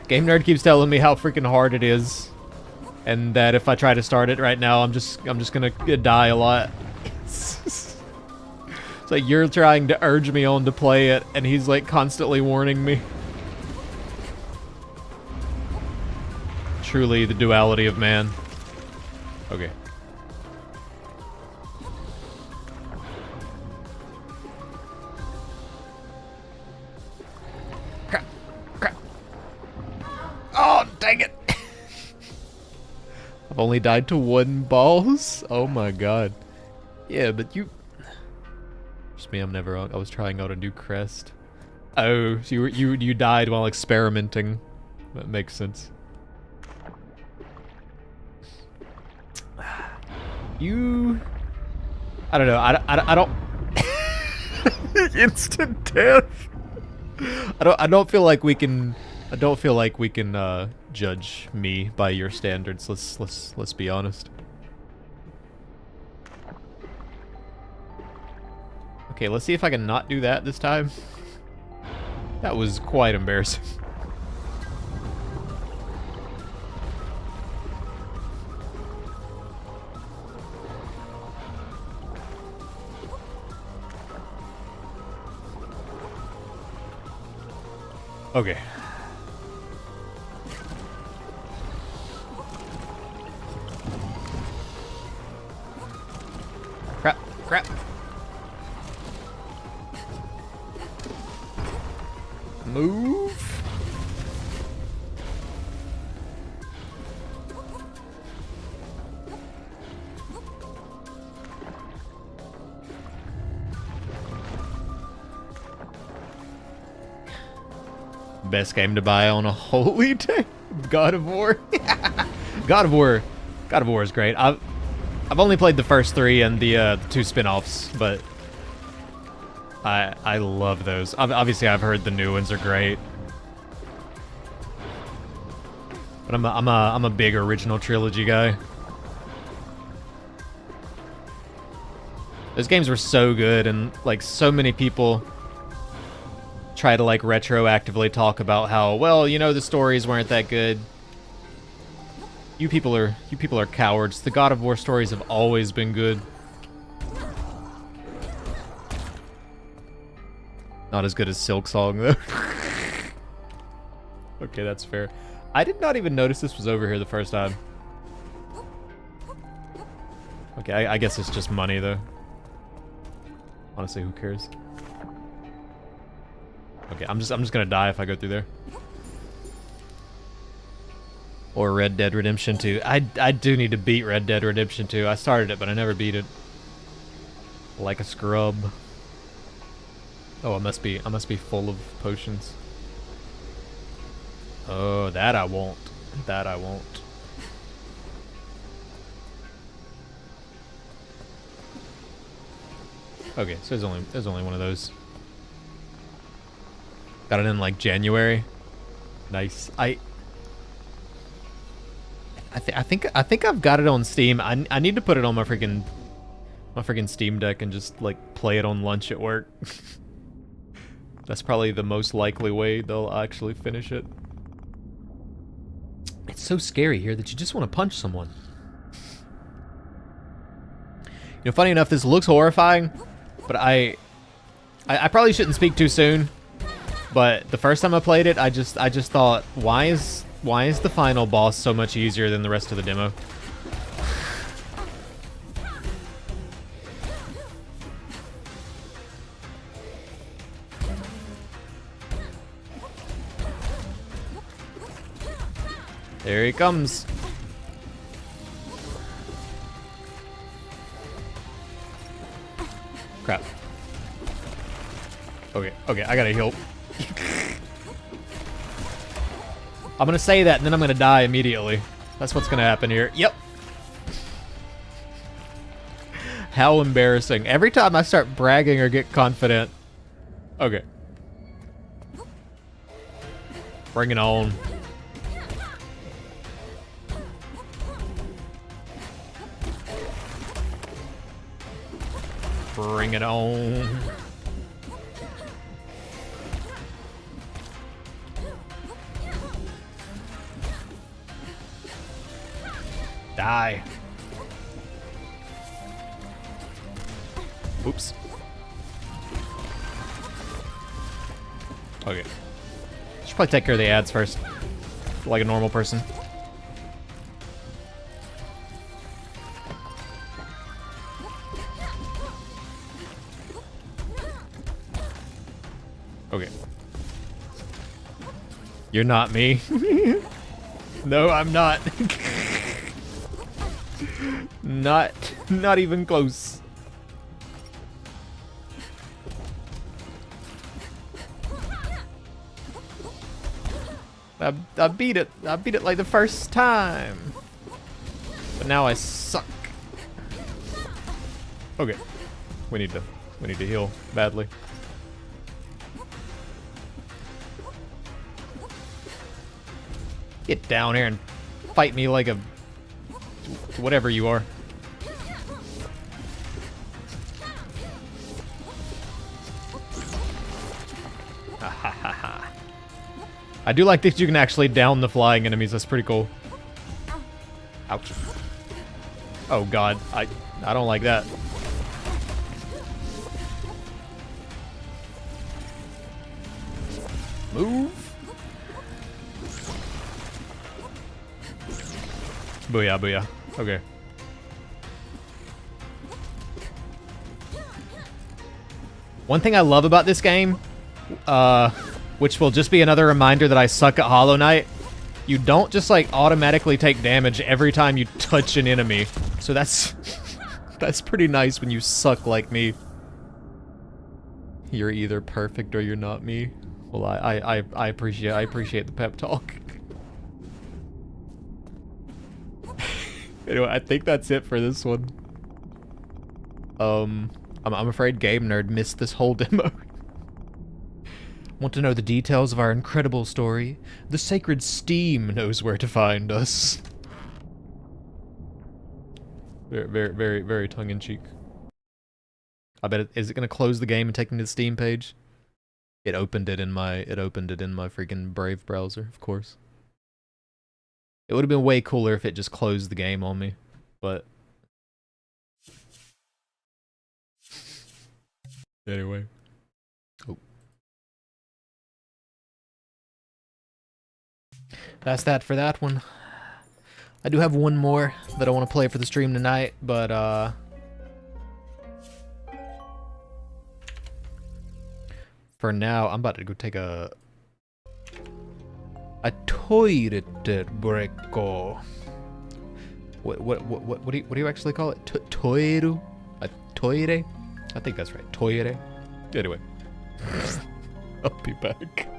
Game Nerd keeps telling me how freaking hard it is, and that if I try to start it right now, I'm just gonna die a lot. like you're trying to urge me on to play it, and he's like constantly warning me. Truly the duality of man. Okay. Crap. Crap. Oh, dang it. I've only died to wooden balls? Oh my god. Yeah, but you... Just me, I'm never on. I was trying out a new crest. Oh, so you died while experimenting. That makes sense. You... I don't know. I don't... Instant death. I don't feel like we can... I don't feel like we can judge me by your standards. Let's be honest. Okay, let's see if I can not do that this time. That was quite embarrassing. Okay. Crap, crap. Move. Best game to buy on a holy day. God of War. God of War. God of War is great. I've only played the first 3 and the 2 spin-offs, but I love those. Obviously, I've heard the new ones are great, but I'm a big original trilogy guy. Those games were so good, and like so many people try to like retroactively talk about how, well, you know, the stories weren't that good. You people are cowards. The God of War stories have always been good. Not as good as Silk Song though. Okay, that's fair. I did not even notice this was over here the first time. Okay, I guess it's just money though. Honestly, who cares? Okay, I'm just gonna die if I go through there. Or Red Dead Redemption 2. I do need to beat Red Dead Redemption 2. I started it, but I never beat it. Like a scrub. Oh, I must be full of potions. Oh, that I won't. That I won't. Okay, so there's only one of those. Got it in like January. Nice. I think I've got it on Steam. I need to put it on my freaking Steam Deck and just like play it on lunch at work. That's probably the most likely way they'll actually finish it. It's so scary here that you just want to punch someone. You know, funny enough, this looks horrifying, but I probably shouldn't speak too soon. But the first time I played it, I just thought, why is the final boss so much easier than the rest of the demo? There he comes. Crap. Okay, I gotta heal. I'm gonna say that and then I'm gonna die immediately. That's what's gonna happen here. Yep. How embarrassing. Every time I start bragging or get confident. Okay. Bring it on. Bring it on. Die. Oops. Okay. Should probably take care of the ads first. Like a normal person. Okay. You're not me. No, I'm not. Not even close. I beat it. I beat it like the first time. But now I suck. Okay. We need to heal badly. Get down here and fight me like a whatever you are. I do like that you can actually down the flying enemies. That's pretty cool. Ouch. Oh god, I don't like that. Move. Booyah, booyah. Okay. One thing I love about this game, which will just be another reminder that I suck at Hollow Knight, you don't just like automatically take damage every time you touch an enemy. So that's that's pretty nice when you suck like me. You're either perfect or you're not me. Well, I appreciate the pep talk. Anyway, I think that's it for this one. I'm afraid Game Nerd missed this whole demo. Want to know the details of our incredible story? The sacred steam knows where to find us. Very tongue-in-cheek. I bet is it gonna close the game and take me to the Steam page? It opened it in my freaking Brave browser, of course. It would have been way cooler if it just closed the game on me, but anyway. Oh. That's that for that one. I do have one more that I want to play for the stream tonight, but for now, I'm about to go take a toilet break. What do you actually call it? Toire? A toire? I think that's right. Toire. Anyway, I'll be back.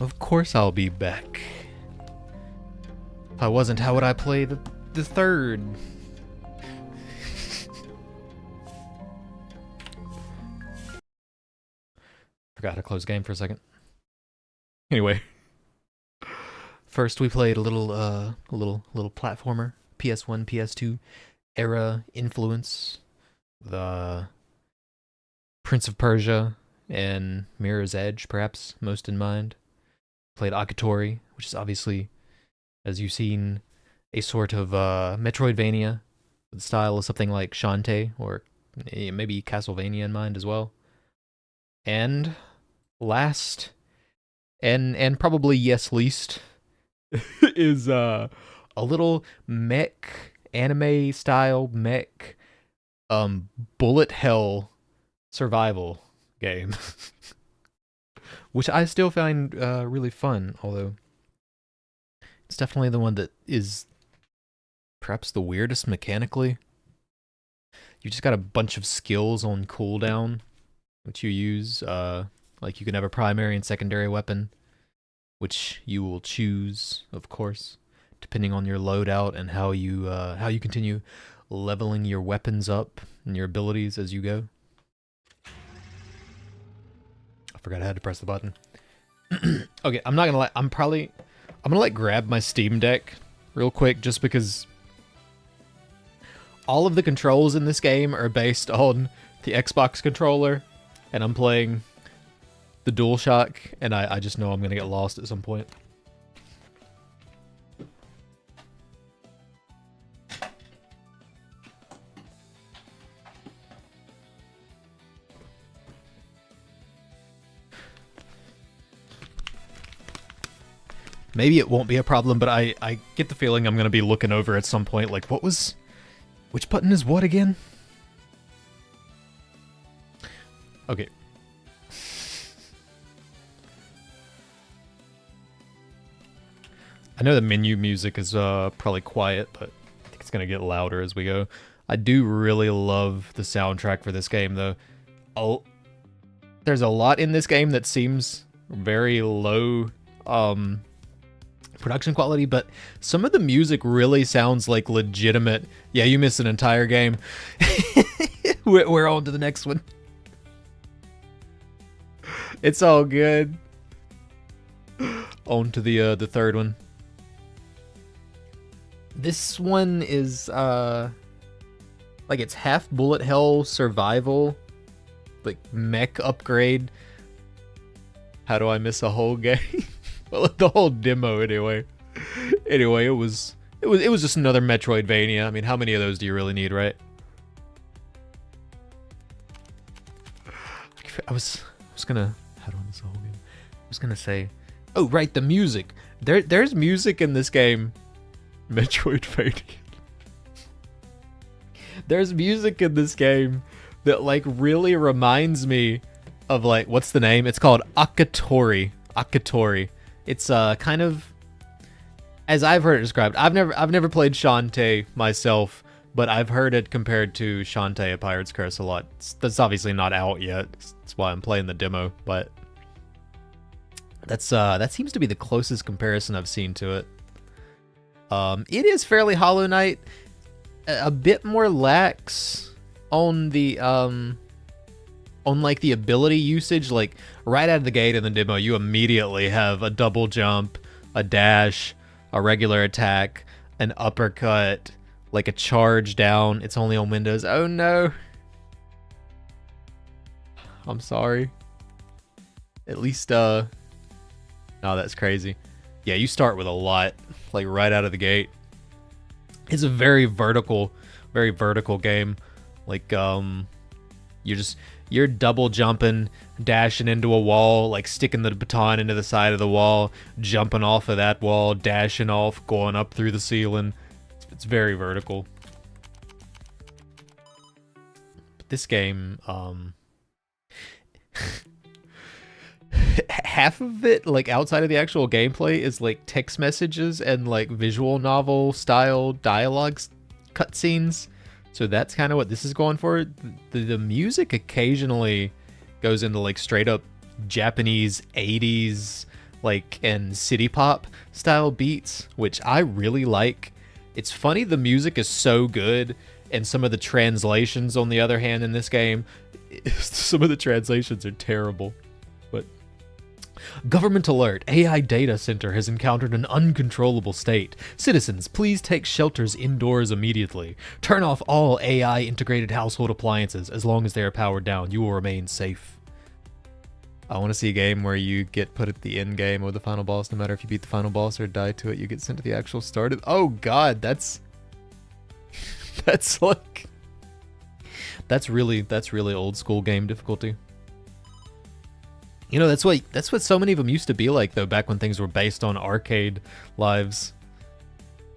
Of course I'll be back. If I wasn't, how would I play the third Forgot to close game for a second. Anyway, first we played a little platformer, PS1, PS2 era influence, the Prince of Persia and Mirror's Edge, perhaps most in mind. Played Akatori, which is obviously, as you've seen, a sort of Metroidvania with the style of something like Shantae or maybe Castlevania in mind as well. And last, and probably yes least, is a little mech anime style mech bullet hell survival game, which I still find really fun, although it's definitely the one that is perhaps the weirdest mechanically. You just got a bunch of skills on cooldown, which you use. Like you can have a primary and secondary weapon, which you will choose, of course, depending on your loadout and how you continue leveling your weapons up and your abilities as you go. I forgot I had to press the button. Okay, I'm not gonna lie. I'm gonna like grab my Steam Deck real quick just because all of the controls in this game are based on the Xbox controller, and I'm playing the DualShock, and I just know I'm gonna get lost at some point. Maybe it won't be a problem, but I get the feeling I'm gonna be looking over at some point, like, which button is what again? Okay. I know the menu music is probably quiet, but I think it's gonna get louder as we go. I do really love the soundtrack for this game, though. There's a lot in this game that seems very low production quality, but some of the music really sounds like legitimate. Yeah, you missed an entire game. We're on to the next one. It's all good. On to the third one. This one is like it's half bullet hell survival, like mech upgrade. How do I miss a whole game? Well, the whole demo anyway. Anyway, it was just another Metroidvania. I mean, how many of those do you really need, right? I was gonna, how do I miss a whole game? I was gonna say, oh right, the music. There's music in this game. Metroidvania. There's music in this game that like really reminds me of like, what's the name? It's called Akatori. Akatori. It's kind of, as I've heard it described. I've never played Shantae myself, but I've heard it compared to Shantae: A Pirate's Curse a lot. That's obviously not out yet. That's why I'm playing the demo, but that seems to be the closest comparison I've seen to it. It is fairly Hollow Knight, a bit more lax on the on like the ability usage. Like right out of the gate in the demo, you immediately have a double jump, a dash, a regular attack, an uppercut, like a charge down. It's only on Windows. Oh no. I'm sorry. At least no, that's crazy. Yeah, you start with a lot, like right out of the gate. It's a very vertical game. Like you're double jumping, dashing into a wall, like sticking the baton into the side of the wall, jumping off of that wall, dashing off, going up through the ceiling. It's very vertical. But this game, half of it, like outside of the actual gameplay, is like text messages and like visual novel style dialogue cutscenes. So that's kind of what this is going for. The music occasionally goes into like straight up Japanese 80s like and city pop style beats, which I really like. It's funny, the music is so good, and some of the translations on the other hand in this game, some of the translations are terrible. But government alert. AI data center has encountered an uncontrollable state. Citizens, please take shelters indoors immediately. Turn off all AI integrated household appliances. As long as they are powered down, you will remain safe. I want to see a game where you get put at the end game or the final boss. No matter if you beat the final boss or die to it, you get sent to the actual start of... Oh god, that's like... That's really old school game difficulty. You know, that's what so many of them used to be like, though, back when things were based on arcade lives.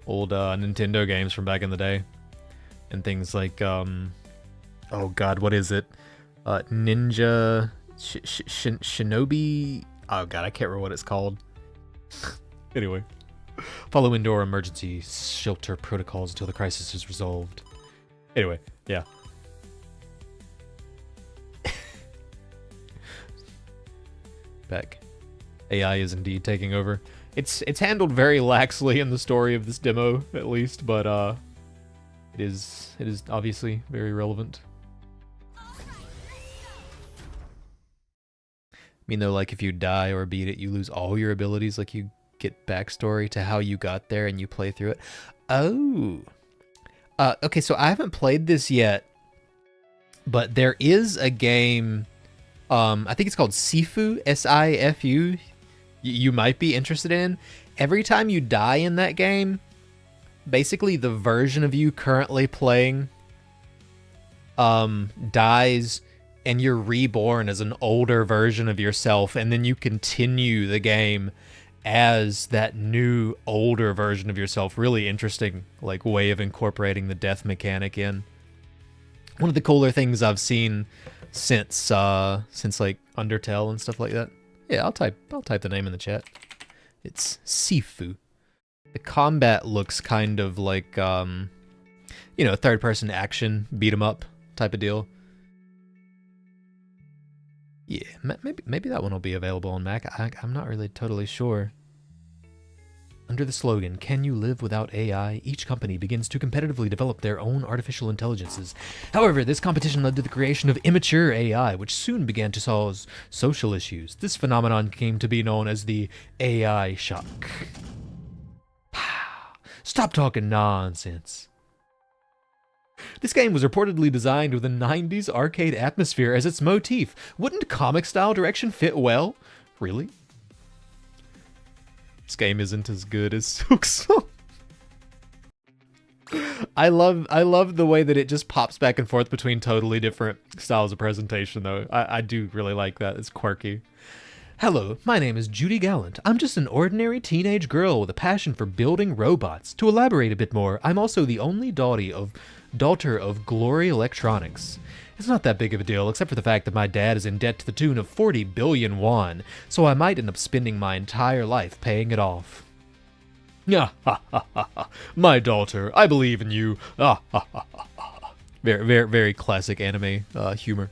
Old Nintendo games from back in the day. And things like, oh god, what is it? Ninja... Shinobi... Oh god, I can't remember what it's called. Anyway. Follow indoor emergency shelter protocols until the crisis is resolved. Anyway, yeah. Beck. AI is indeed taking over. It's handled very laxly in the story of this demo, at least, but it is obviously very relevant. I mean, though, like, if you die or beat it, you lose all your abilities. Like, you get backstory to how you got there and you play through it. Oh. Okay, so I haven't played this yet, but there is a game, I think it's called Sifu, S-I-F-U, you might be interested in. Every time you die in that game, basically the version of you currently playing dies, and you're reborn as an older version of yourself, and then you continue the game as that new, older version of yourself. Really interesting, like, way of incorporating the death mechanic in. One of the cooler things I've seen since like Undertale and stuff like that. Yeah, I'll type the name in the chat. It's Sifu. The combat looks kind of like you know, third-person action beat 'em up type of deal. Yeah, maybe that one will be available on Mac. I'm not really totally sure. Under the slogan, "Can you live without AI?" each company begins to competitively develop their own artificial intelligences. However, this competition led to the creation of immature AI, which soon began to cause social issues. This phenomenon came to be known as the AI shock. Stop talking nonsense. This game was reportedly designed with a 90s arcade atmosphere as its motif. Wouldn't comic-style direction fit well? Really? This game isn't as good as Silksong. I love the way that it just pops back and forth between totally different styles of presentation, though. I do really like that. It's quirky. Hello, my name is Judy Gallant. I'm just an ordinary teenage girl with a passion for building robots. To elaborate a bit more, I'm also the only daughter of Glory Electronics. It's not that big of a deal, except for the fact that my dad is in debt to the tune of 40 billion won, so I might end up spending my entire life paying it off. Ah, ha, ha, ha, ha. My daughter, I believe in you. Ah, ha, ha, ha, ha. Very, very, very classic anime humor.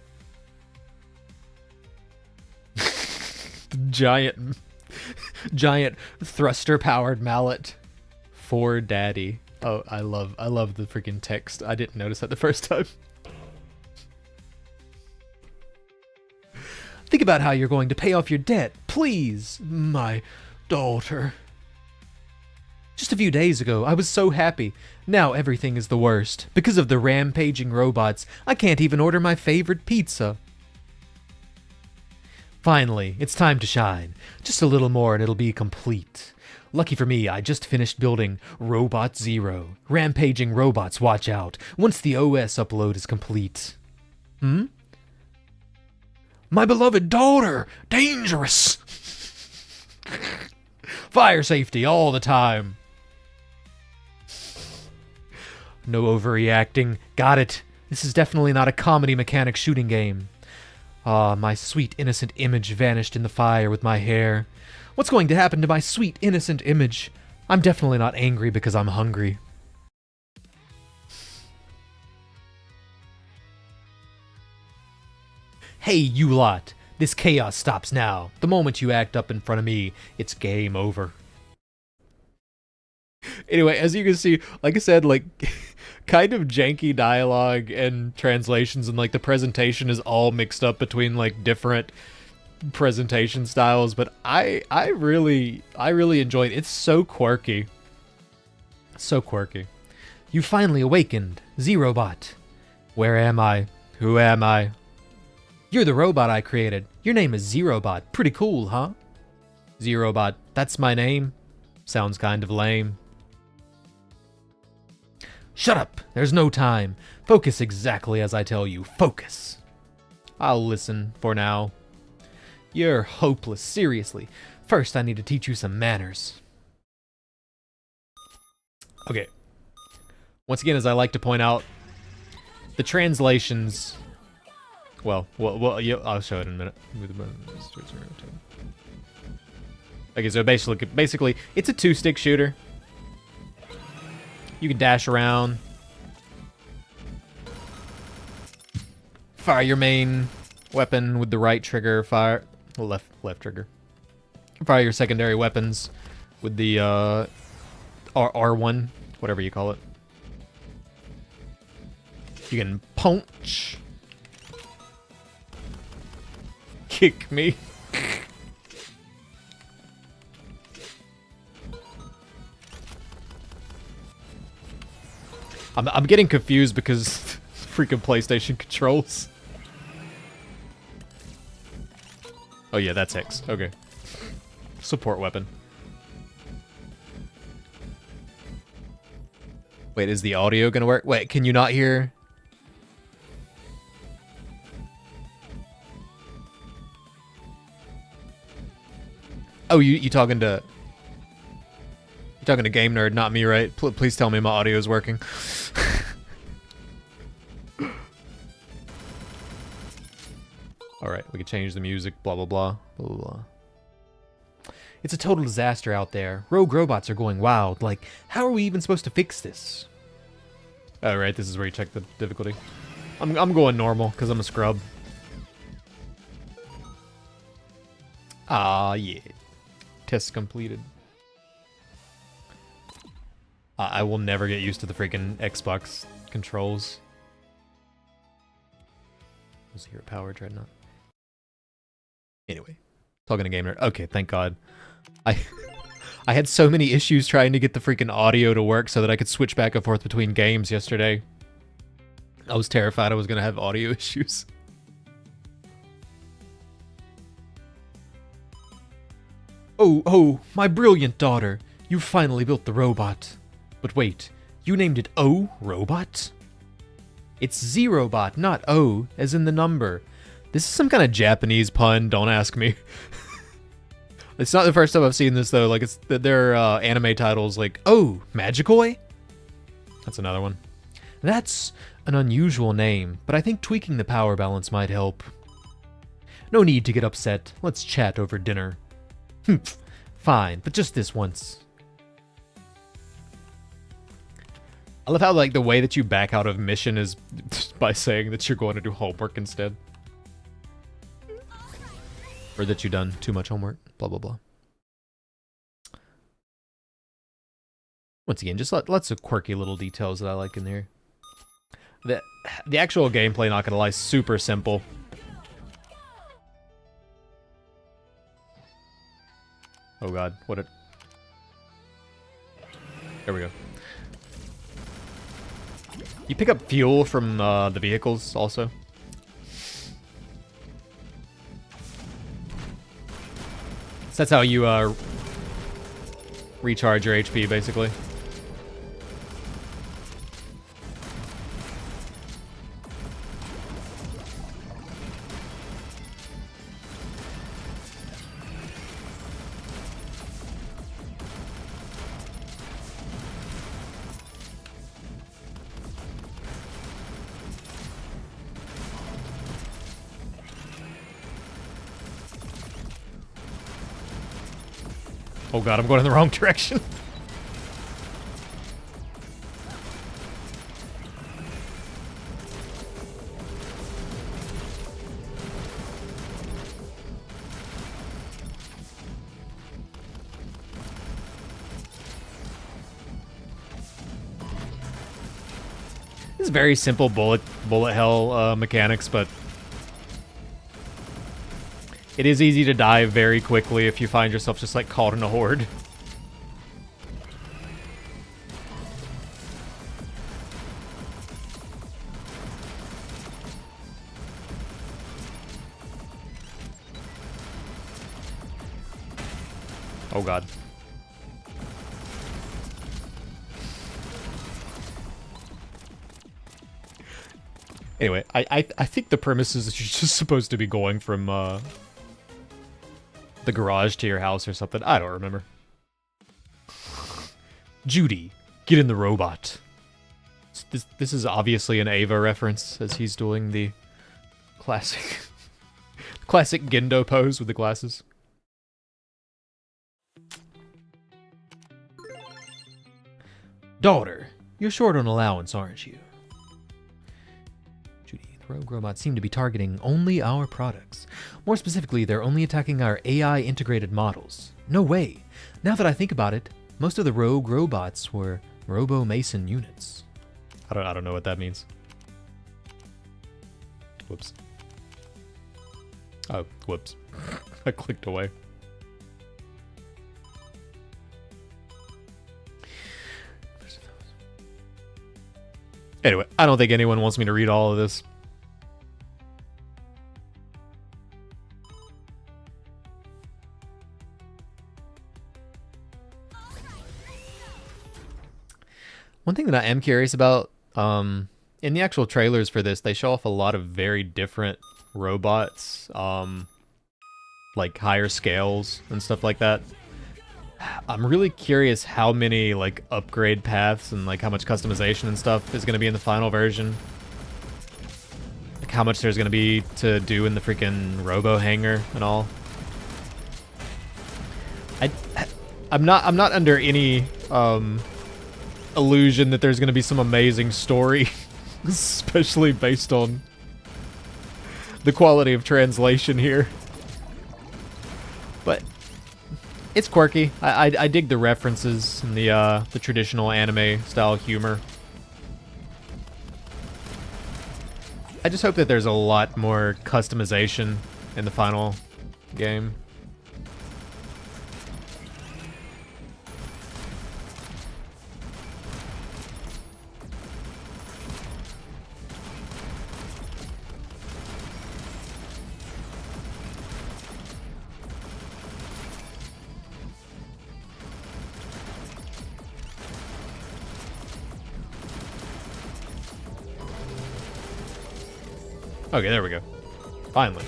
Giant thruster-powered mallet for daddy. Oh, I love the freaking text. I didn't notice that the first time. Think about how you're going to pay off your debt. Please, my daughter. Just a few days ago, I was so happy. Now everything is the worst. Because of the rampaging robots, I can't even order my favorite pizza. Finally, it's time to shine. Just a little more and it'll be complete. Lucky for me, I just finished building Robot Zero. Rampaging robots, watch out. Once the OS upload is complete. My beloved daughter! Dangerous! Fire safety all the time. No overreacting. Got it. This is definitely not a comedy mechanic shooting game. Ah, my sweet innocent image vanished in the fire with my hair. What's going to happen to my sweet innocent image? I'm definitely not angry because I'm hungry. Hey, you lot. This chaos stops now. The moment you act up in front of me, it's game over. Anyway, as you can see, like I said, like, kind of janky dialogue and translations, and like the presentation is all mixed up between like different presentation styles, but I really enjoyed it. It's so quirky. So quirky. You finally awakened, Zerobot. Where am I? Who am I? You're the robot I created. Your name is Zerobot. Pretty cool, huh? Zerobot, that's my name. Sounds kind of lame. Shut up! There's no time. Focus exactly as I tell you. Focus. I'll listen for now. You're hopeless, seriously. First, I need to teach you some manners. Okay. Once again, as I like to point out, the translations... Well, yeah, I'll show it in a minute. Okay, so basically, it's a two-stick shooter. You can dash around. Fire your main weapon with the right trigger. Fire left trigger. Fire your secondary weapons with the R1, whatever you call it. You can punch. Kick me. I'm getting confused because freaking PlayStation controls. Oh yeah, that's X. Okay. Support weapon. Wait, is the audio gonna work? Wait, can you not hear? Oh, you talking to... You're talking to Game Nerd, not me, right? Please tell me my audio is working. Alright, we can change the music, blah, blah, blah, blah, blah, blah. It's a total disaster out there. Rogue robots are going wild. Like, how are we even supposed to fix this? Alright, this is where you check the difficulty. I'm going normal, because I'm a scrub. Ah, yeah. Test completed. I will never get used to the freaking Xbox controls. Zero power dreadnought. Anyway, talking to Game Nerd. Okay, thank God. I had so many issues trying to get the freaking audio to work so that I could switch back and forth between games yesterday. I was terrified I was gonna have audio issues. Oh, my brilliant daughter. You finally built the robot. But wait, you named it O Robot? It's Zerobot, not O, as in the number. This is some kind of Japanese pun, don't ask me. It's not the first time I've seen this, though. Like, it's their anime titles, like, Oh, Magikoi? That's another one. That's an unusual name, but I think tweaking the power balance might help. No need to get upset. Let's chat over dinner. Fine, but just this once. I love how, like, the way that you back out of mission is by saying that you're going to do homework instead. Or that you've done too much homework, blah, blah, blah. Once again, just lots of quirky little details that I like in there. The actual gameplay, not gonna lie, super simple. Oh god, what it... There we go. You pick up fuel from the vehicles, also. So that's how you recharge your HP, basically. Oh god, I'm going in the wrong direction. This is very simple bullet hell mechanics, but it is easy to die very quickly if you find yourself just like caught in a horde. Oh god. Anyway, I think the premise is that you're just supposed to be going from the garage to your house or something. I don't remember. Judy, get in the robot. This is obviously an Ava reference, as he's doing the classic classic Gendo pose with the glasses. Daughter, you're short on allowance, aren't you? Judy, the rogue robots seem to be targeting only our products. More specifically, they're only attacking our AI-integrated models. No way. Now that I think about it, most of the rogue robots were Robo-Mason units. I don't know what that means. Whoops. Oh, whoops. I clicked away. Anyway, I don't think anyone wants me to read all of this. One thing that I am curious about, in the actual trailers for this, they show off a lot of very different robots, like higher scales and stuff like that. I'm really curious how many like upgrade paths and like how much customization and stuff is going to be in the final version. Like how much there's going to be to do in the freaking robo hangar and all. I'm not under any illusion that there's going to be some amazing story, especially based on the quality of translation here. But it's quirky. I dig the references and the traditional anime style humor. I just hope that there's a lot more customization in the final game. Okay, there we go. Finally.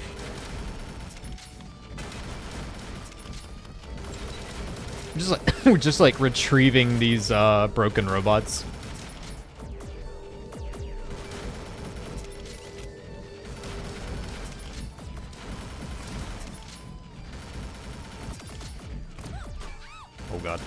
We're just like retrieving these broken robots. Oh god.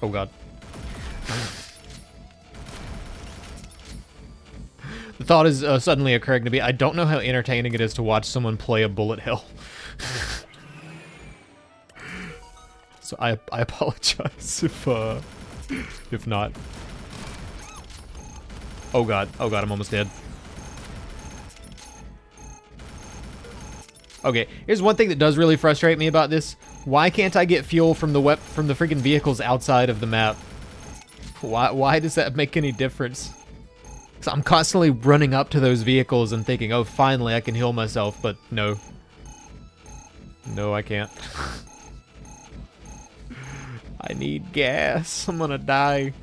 Oh god. The thought is suddenly occurring to me, I don't know how entertaining it is to watch someone play a bullet hell. So I apologize if not. Oh god, I'm almost dead. Okay, here's one thing that does really frustrate me about this. Why can't I get fuel from the freaking vehicles outside of the map? Why does that make any difference? 'Cause I'm constantly running up to those vehicles and thinking, oh, finally I can heal myself, but no. No, I can't. I need gas. I'm gonna die.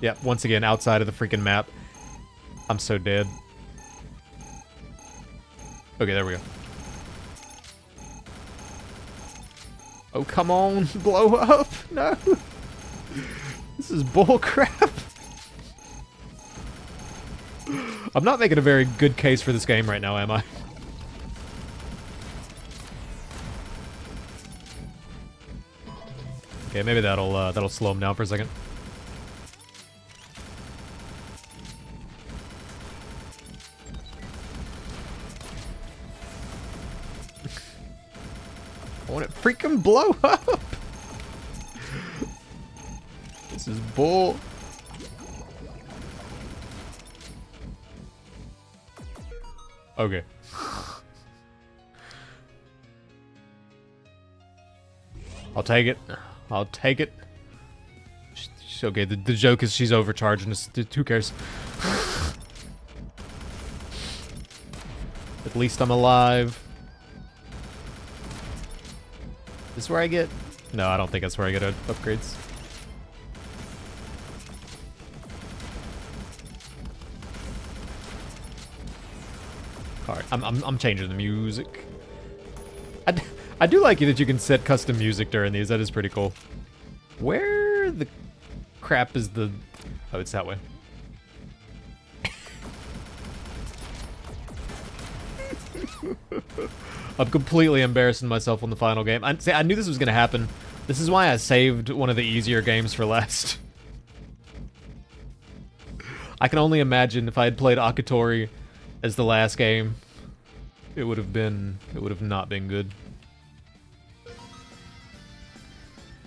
Yeah, once again, outside of the freaking map. I'm so dead. Okay, there we go. Oh, come on, blow up! No! This is bullcrap! I'm not making a very good case for this game right now, am I? Okay, maybe that'll slow him down for a second. I want it freaking blow up. This is bull. Okay. I'll take it. I'll take it. Okay, the joke is she's overcharging us. Who cares? At least I'm alive. Is this where I get... No, I don't think that's where I get upgrades. Alright, I'm changing the music. I do like it that you can set custom music during these. That is pretty cool. Where the crap is the... Oh, it's that way. I'm completely embarrassing myself on the final game. I knew this was going to happen. This is why I saved one of the easier games for last. I can only imagine if I had played Akatori as the last game, it would have not been good.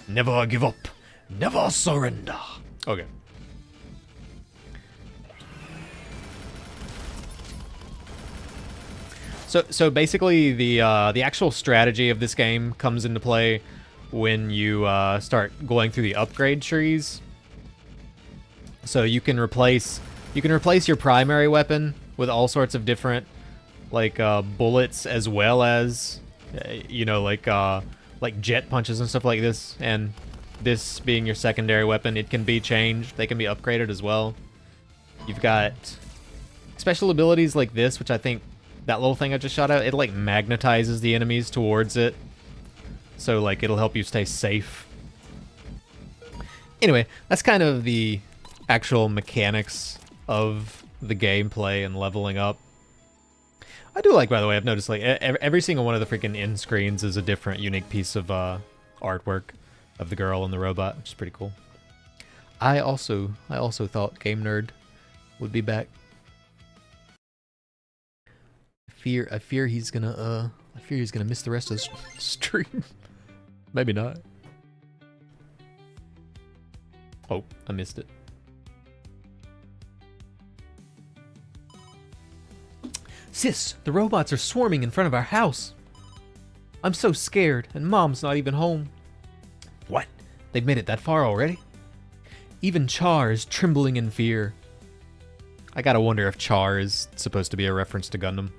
Never give up. Never surrender. Okay. So basically the actual strategy of this game comes into play when you start going through the upgrade trees. So you can replace your primary weapon with all sorts of different like bullets, as well as you know, like jet punches and stuff like this. And this being your secondary weapon, it can be changed. They can be upgraded as well. You've got special abilities like this, which I think that little thing I just shot out, it like magnetizes the enemies towards it. So like it'll help you stay safe. Anyway, that's kind of the actual mechanics of the gameplay and leveling up. I do like, by the way, I've noticed like every single one of the freaking end screens is a different unique piece of artwork of the girl and the robot, which is pretty cool. I also thought Game Nerd would be back. I fear he's gonna miss the rest of the stream. Maybe not. Oh, I missed it. Sis, the robots are swarming in front of our house. I'm so scared, and Mom's not even home. What? They've made it that far already? Even Char is trembling in fear. I gotta wonder if Char is supposed to be a reference to Gundam.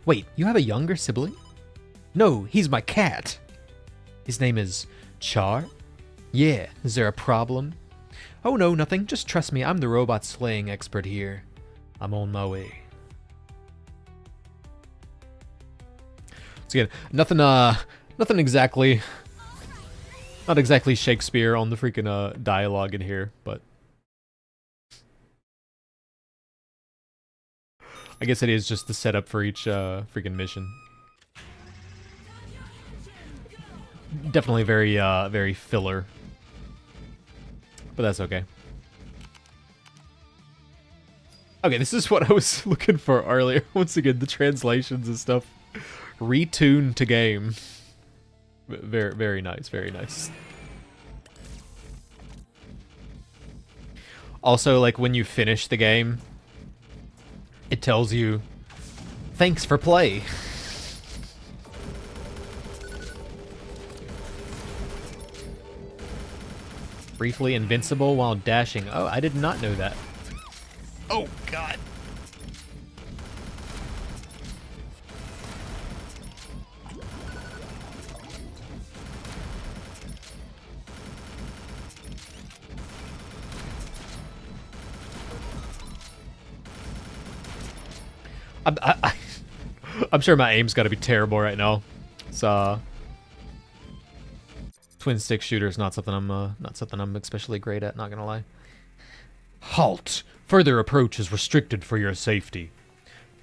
Wait, you have a younger sibling? No, he's my cat. His name is Char? Yeah, is there a problem? Oh no, nothing. Just trust me, I'm the robot slaying expert here. I'm on my way. So again, nothing exactly... Not exactly Shakespeare on the freaking dialogue in here, but... I guess it is just the setup for each freaking mission. Definitely very, very filler. But that's okay. Okay, this is what I was looking for earlier. Once again, the translations and stuff. Retuned to game. Very, very nice, very nice. Also, like, when you finish the game, it tells you, thanks for play. Briefly invincible while dashing. Oh, I did not know that. Oh, God. I'm sure my aim's got to be terrible right now. It's twin stick shooter is not something I'm especially great at. Not gonna lie. Halt! Further approach is restricted for your safety.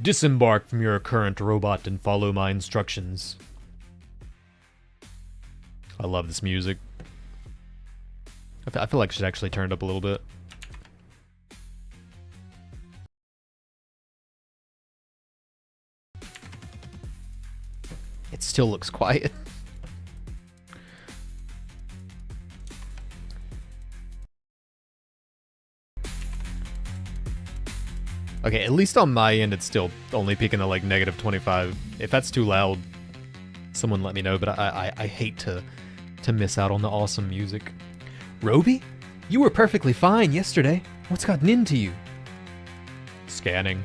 Disembark from your current robot and follow my instructions. I love this music. I feel like it should actually turn it up a little bit. It still looks quiet. Okay, at least on my end, it's still only peaking at like -25. If that's too loud, someone let me know, but I hate to miss out on the awesome music. Roby? You were perfectly fine yesterday. What's gotten into you? Scanning.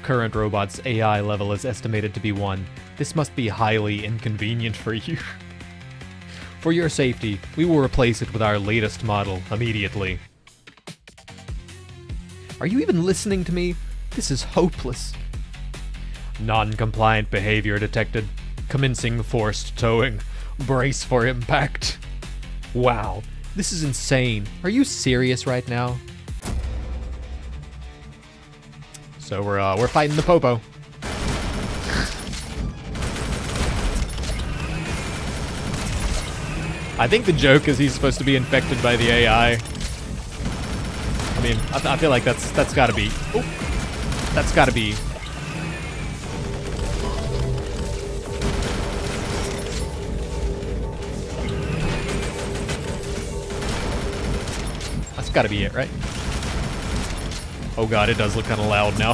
Current robot's AI level is estimated to be 1. This must be highly inconvenient for you. For your safety, we will replace it with our latest model immediately. Are you even listening to me? This is hopeless. Non-compliant behavior detected. Commencing forced towing. Brace for impact. Wow, this is insane. Are you serious right now? So we're fighting the Popo. I think the joke is he's supposed to be infected by the AI. I mean, I feel like that's gotta be. Oh, that's gotta be. That's gotta be it, right? Oh god, it does look kind of loud now.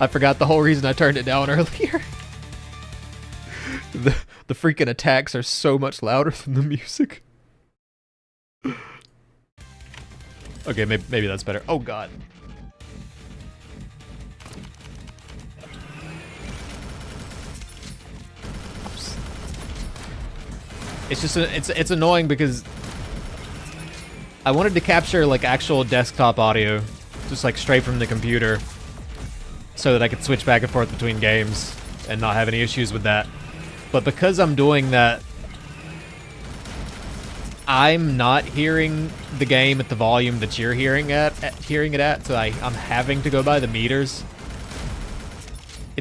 I forgot the whole reason I turned it down earlier. The freaking attacks are so much louder than the music. Okay, maybe that's better. Oh god. Oops. It's just it's annoying because I wanted to capture like actual desktop audio, just like straight from the computer, so that I could switch back and forth between games and not have any issues with that. But because I'm doing that, I'm not hearing the game at the volume that you're hearing it at, so I'm having to go by the meters.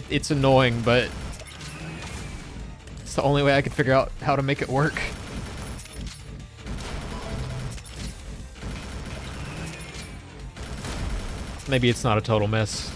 It's annoying, but it's the only way I can figure out how to make it work. Maybe it's not a total mess.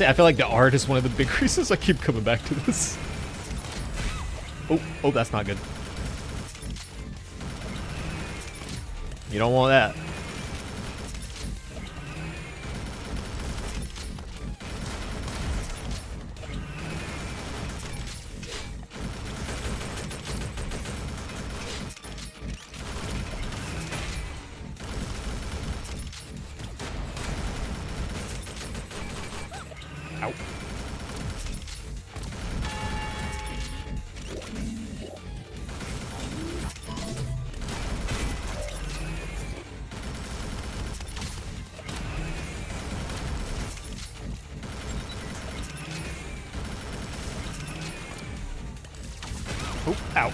I feel like the art is one of the big reasons I keep coming back to this. Oh, that's not good. You don't want that. Ow. Oh, ow.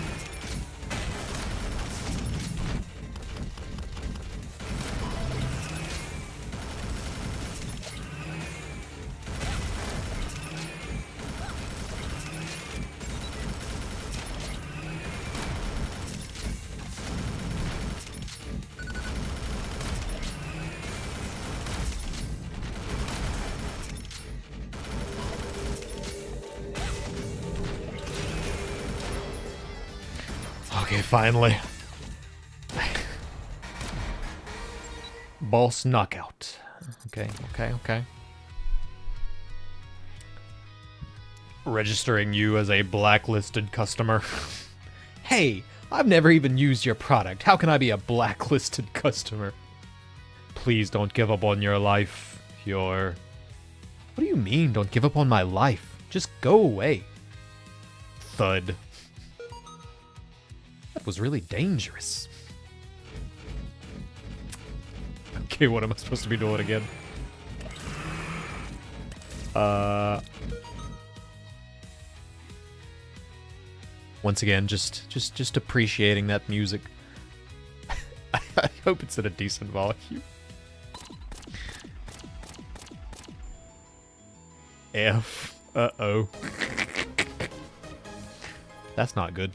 Okay, finally. Boss knockout. Okay. Registering you as a blacklisted customer. Hey, I've never even used your product. How can I be a blacklisted customer? Please don't give up on your life. What do you mean, don't give up on my life? Just go away. Thud. That was really dangerous. Okay, what am I supposed to be doing again? Once again, just appreciating that music. I hope it's at a decent volume. F. Uh-oh. That's not good.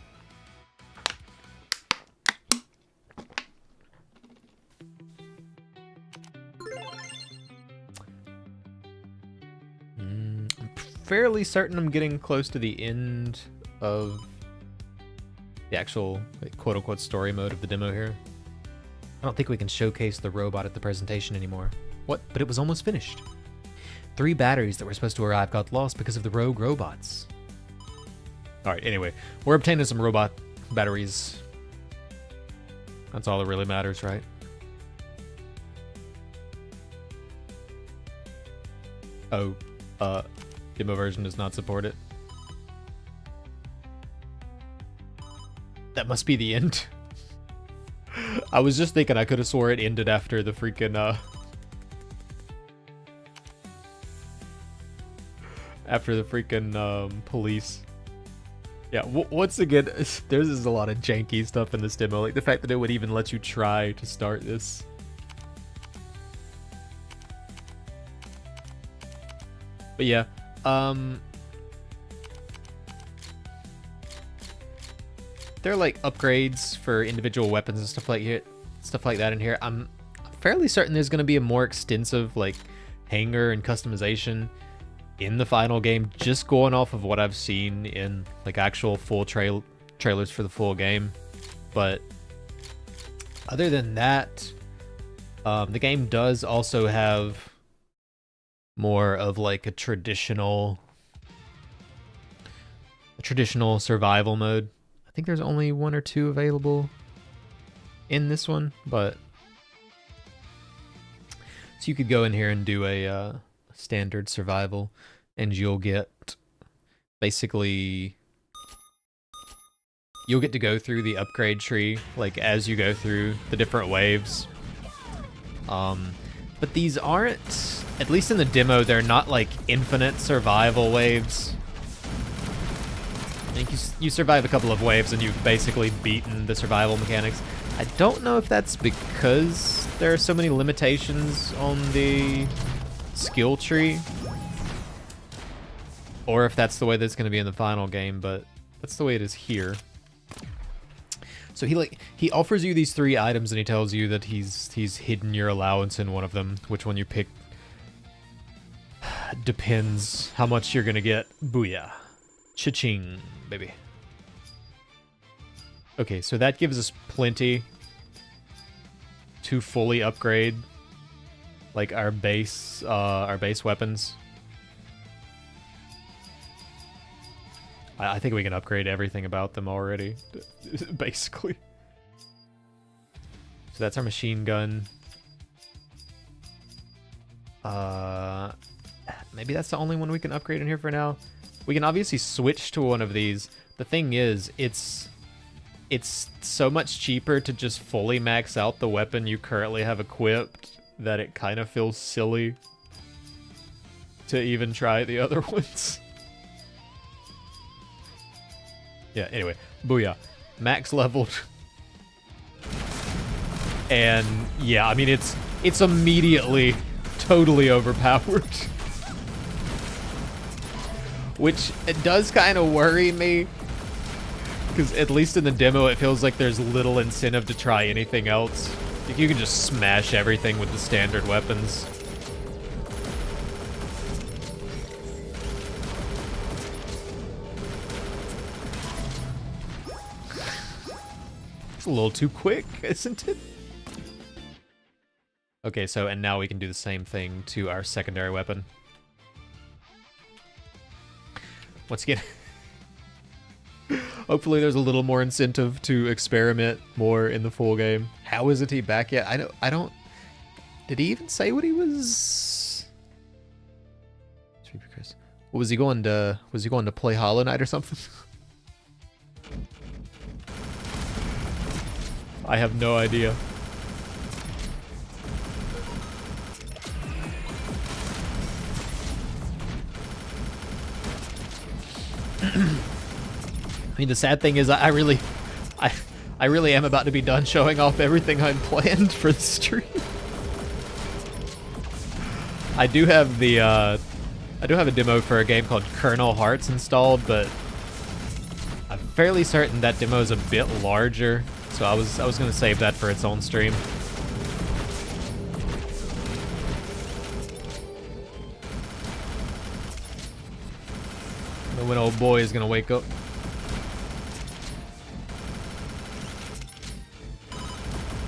I'm fairly certain I'm getting close to the end of the actual, like, quote-unquote story mode of the demo here. I don't think we can showcase the robot at the presentation anymore. What? But it was almost finished. 3 batteries that were supposed to arrive got lost because of the rogue robots. Alright, anyway. We're obtaining some robot batteries. That's all that really matters, right? Oh, demo version does not support it. That must be the end. I was just thinking I could have swore it ended after the freaking, after the freaking, police. Yeah, once again, there's just a lot of janky stuff in this demo. Like, the fact that it would even let you try to start this. But yeah, there are like upgrades for individual weapons and stuff like that in here. I'm fairly certain there's going to be a more extensive like hangar and customization in the final game, just going off of what I've seen in like actual full trailers for the full game. But other than that, the game does also have more of like a traditional survival mode. I think there's only 1 or 2 available in this one, but so you could go in here and do a standard survival, and you'll get basically you'll get to go through the upgrade tree like as you go through the different waves. But these aren't, at least in the demo, they're not like infinite survival waves. I think you survive a couple of waves and you've basically beaten the survival mechanics. I don't know if that's because there are so many limitations on the skill tree, or if that's the way that's going to be in the final game, but that's the way it is here. So he offers you these 3 items and he tells you that he's hidden your allowance in one of them. Which one you pick depends how much you're gonna get. Booyah. Cha-ching, baby. Okay, so that gives us plenty to fully upgrade like our base weapons. I think we can upgrade everything about them already, basically. So that's our machine gun. Maybe that's the only one we can upgrade in here for now. We can obviously switch to one of these. The thing is, it's so much cheaper to just fully max out the weapon you currently have equipped that it kind of feels silly to even try the other ones. Yeah, anyway, booyah. Max leveled. And yeah, I mean, it's immediately totally overpowered. Which, it does kind of worry me. Because at least in the demo, it feels like there's little incentive to try anything else. Like, you can just smash everything with the standard weapons. It's a little too quick, isn't it? Okay, so, and now we can do the same thing to our secondary weapon. Once again... Hopefully there's a little more incentive to experiment more in the full game. How isn't he back yet? I don't... Did he even say what he was... What was he going to... Was he going to play Hollow Knight or something? I have no idea. I mean, the sad thing is I really am about to be done showing off everything I've planned for the stream. I do have a demo for a game called Kernel Hearts installed, but I'm fairly certain that demo is a bit larger, so I was gonna save that for its own stream. When old boy is gonna wake up.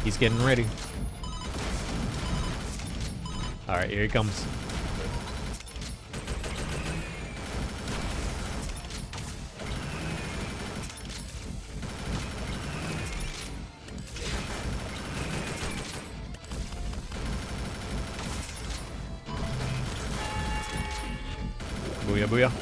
He's getting ready. Alright, here he comes. Booyah, booyah.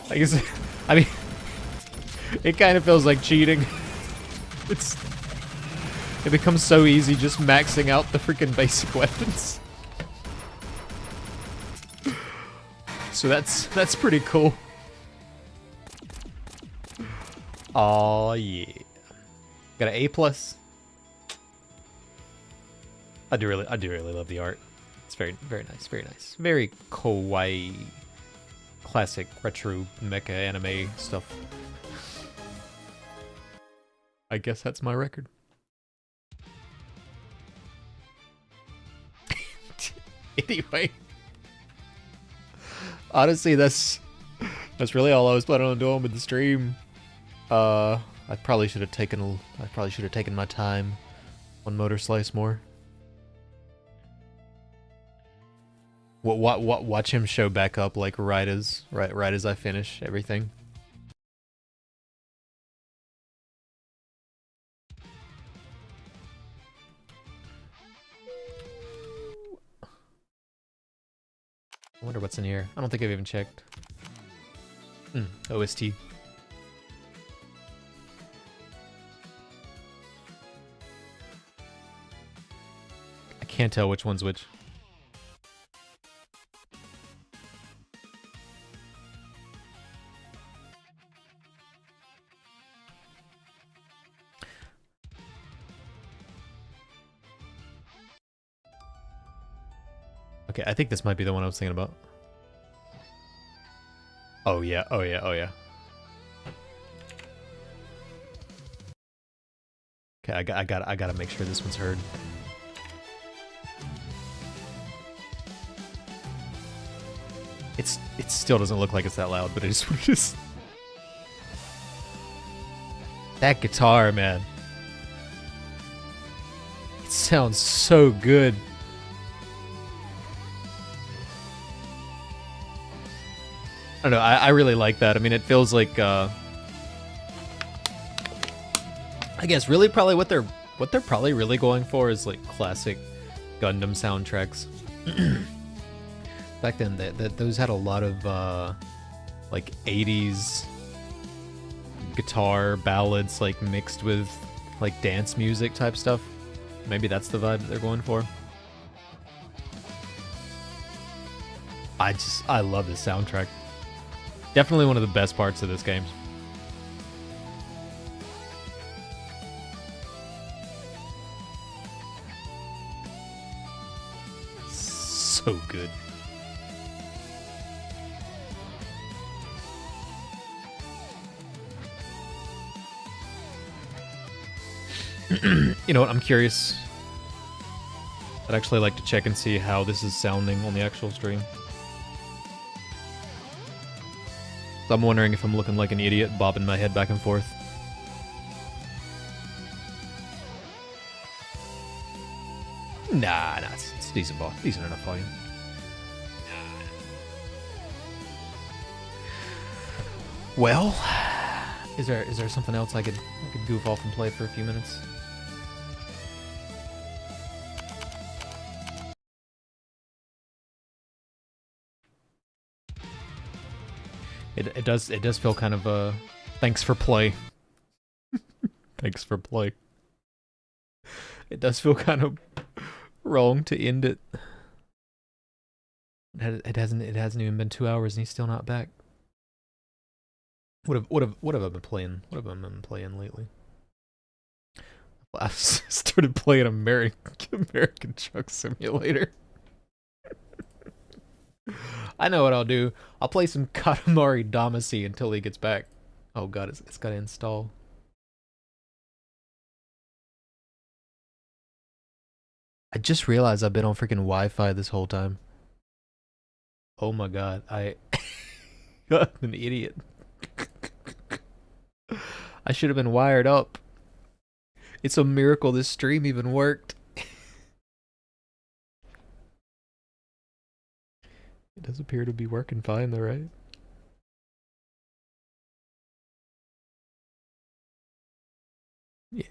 I guess, I mean, it kind of feels like cheating. It becomes so easy just maxing out the freaking basic weapons. So that's pretty cool. Oh yeah, got an A+. I do really love the art. It's very nice, very kawaii. Classic retro mecha anime stuff. I guess that's my record. Anyway, honestly, that's really all I was planning on doing with the stream. I probably should have taken my time on Motorslice more. Watch him show back up like right as I finish everything. I wonder what's in here. I don't think I've even checked. OST. I can't tell which one's which. Okay, I think this might be the one I was thinking about. Oh yeah, oh yeah, oh yeah. Okay, I gotta make sure this one's heard. It still doesn't look like it's that loud, but it is. That guitar, man. It sounds so good. I don't know, I really like that. I mean, it feels like, I guess really probably what they're probably really going for is like classic Gundam soundtracks. Back then, those had a lot of like 80s guitar ballads like mixed with like dance music type stuff. Maybe that's the vibe that they're going for. I love this soundtrack. Definitely one of the best parts of this game. So good. You know what, I'm curious. I'd actually like to check and see how this is sounding on the actual stream. So I'm wondering if I'm looking like an idiot bobbing my head back and forth. Nah, it's decent boss, decent enough volume. Well, is there something else I could goof off and play for a few minutes? It does feel kind of thanks for play. Thanks for play. It does feel kind of wrong to end it. It hasn't even been 2 hours and he's still not back. What have I been playing? What have I been playing lately? I started playing American Truck Simulator. I know what I'll do. I'll play some Katamari Damacy until he gets back. Oh god, it's gotta install. I just realized I've been on freaking Wi-Fi this whole time. Oh my god, I'm an idiot. I should have been wired up. It's a miracle this stream even worked. It does appear to be working fine though, right? Yeah.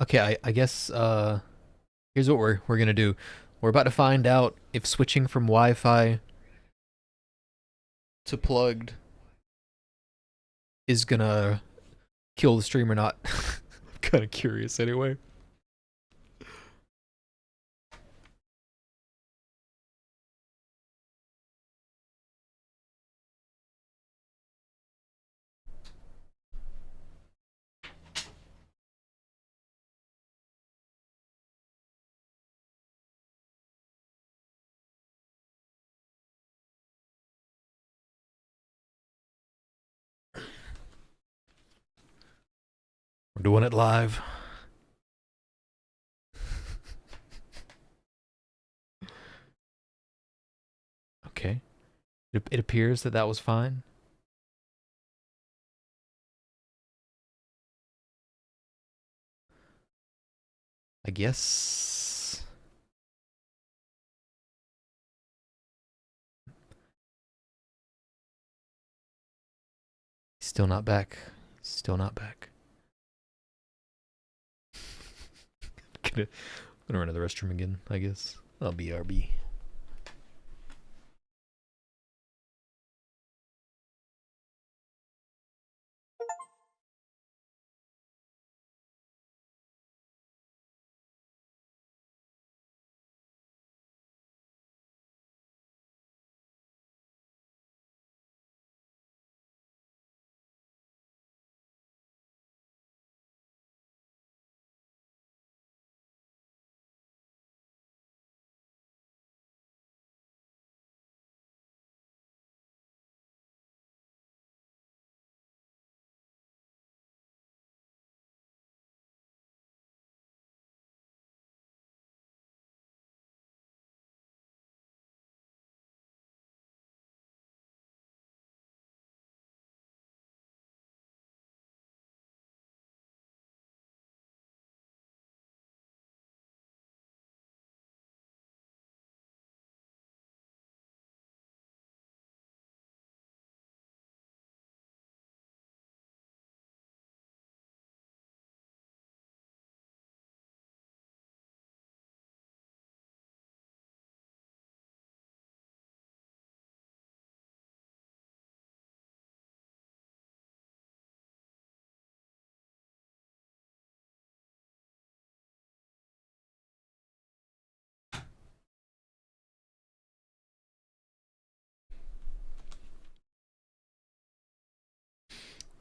Okay, I guess here's what we're gonna do. We're about to find out if switching from Wi-Fi to plugged is gonna kill the stream or not. I'm kinda curious anyway. We're doing it live. Okay. It appears that was fine. I guess. He's still not back. Still not back. I'm gonna run to the restroom again, I guess. I'll BRB.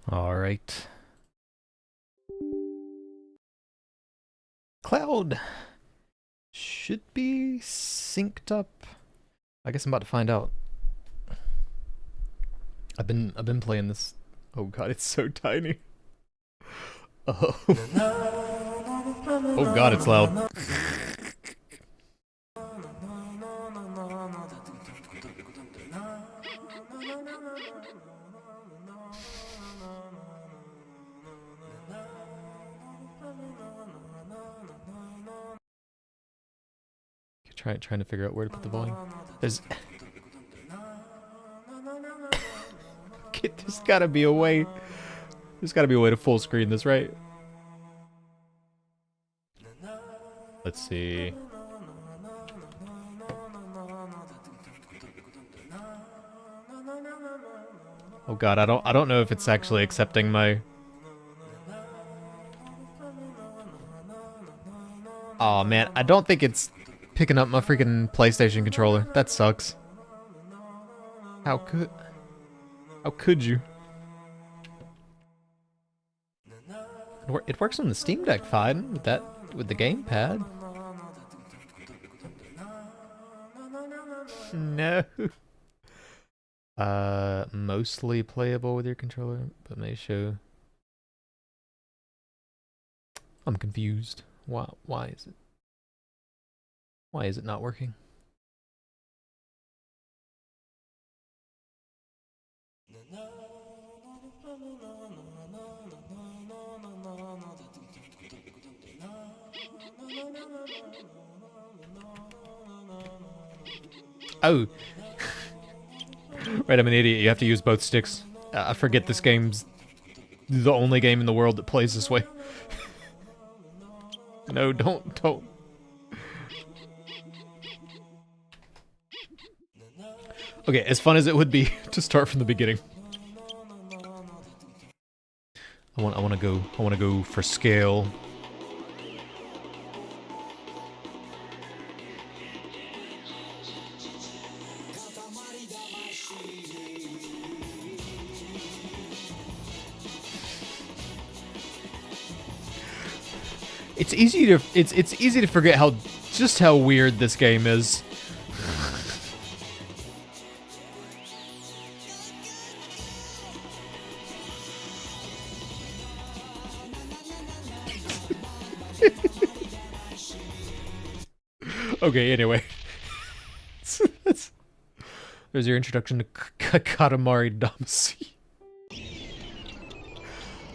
All right. Cloud should be synced up. I guess I'm about to find out. I've been playing this. Oh god, it's so tiny. Oh. Oh god, it's loud. trying to figure out where to put the volume. There's there's gotta be a way. There's gotta be a way to full screen this, right? Let's see. Oh god, I don't know if it's actually accepting my. Oh man, I don't think it's picking up my freaking PlayStation controller. That sucks. How could you? It works on the Steam Deck fine with the gamepad. No. Mostly playable with your controller, but may show. I'm confused. Why is it? Why is it not working? Oh. Right, I'm an idiot. You have to use both sticks. I forget this game's the only game in the world that plays this way. No, don't. Okay, as fun as it would be to start from the beginning. I wanna go for scale. It's easy to forget just how weird this game is. Okay, anyway. There's your introduction to Katamari Damacy.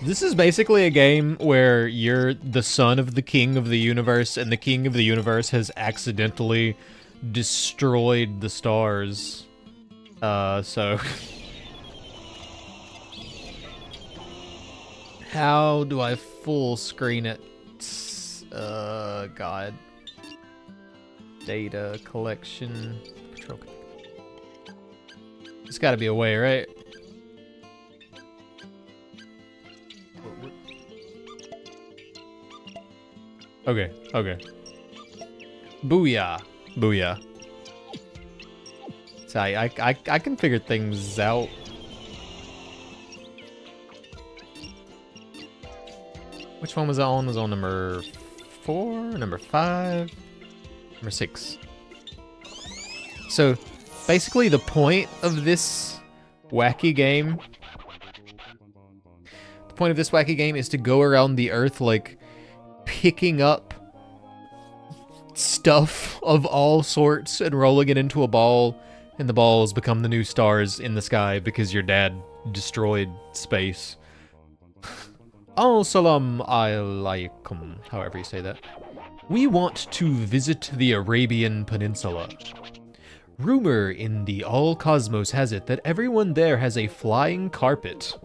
This is basically a game where you're the son of the king of the universe, and the king of the universe has accidentally destroyed the stars. So... How do I full screen it? God. Data collection. Control. There's gotta be a way, right? Okay. Booyah. So I can figure things out. Which one was that on? Was on number 4, number 5, number 6. So basically the point of this wacky game is to go around the earth like picking up stuff of all sorts and rolling it into a ball, and the balls become the new stars in the sky because your dad destroyed space. As-salam alaikum, however you say that. We want to visit the Arabian Peninsula. Rumor in the all cosmos has it that everyone there has a flying carpet.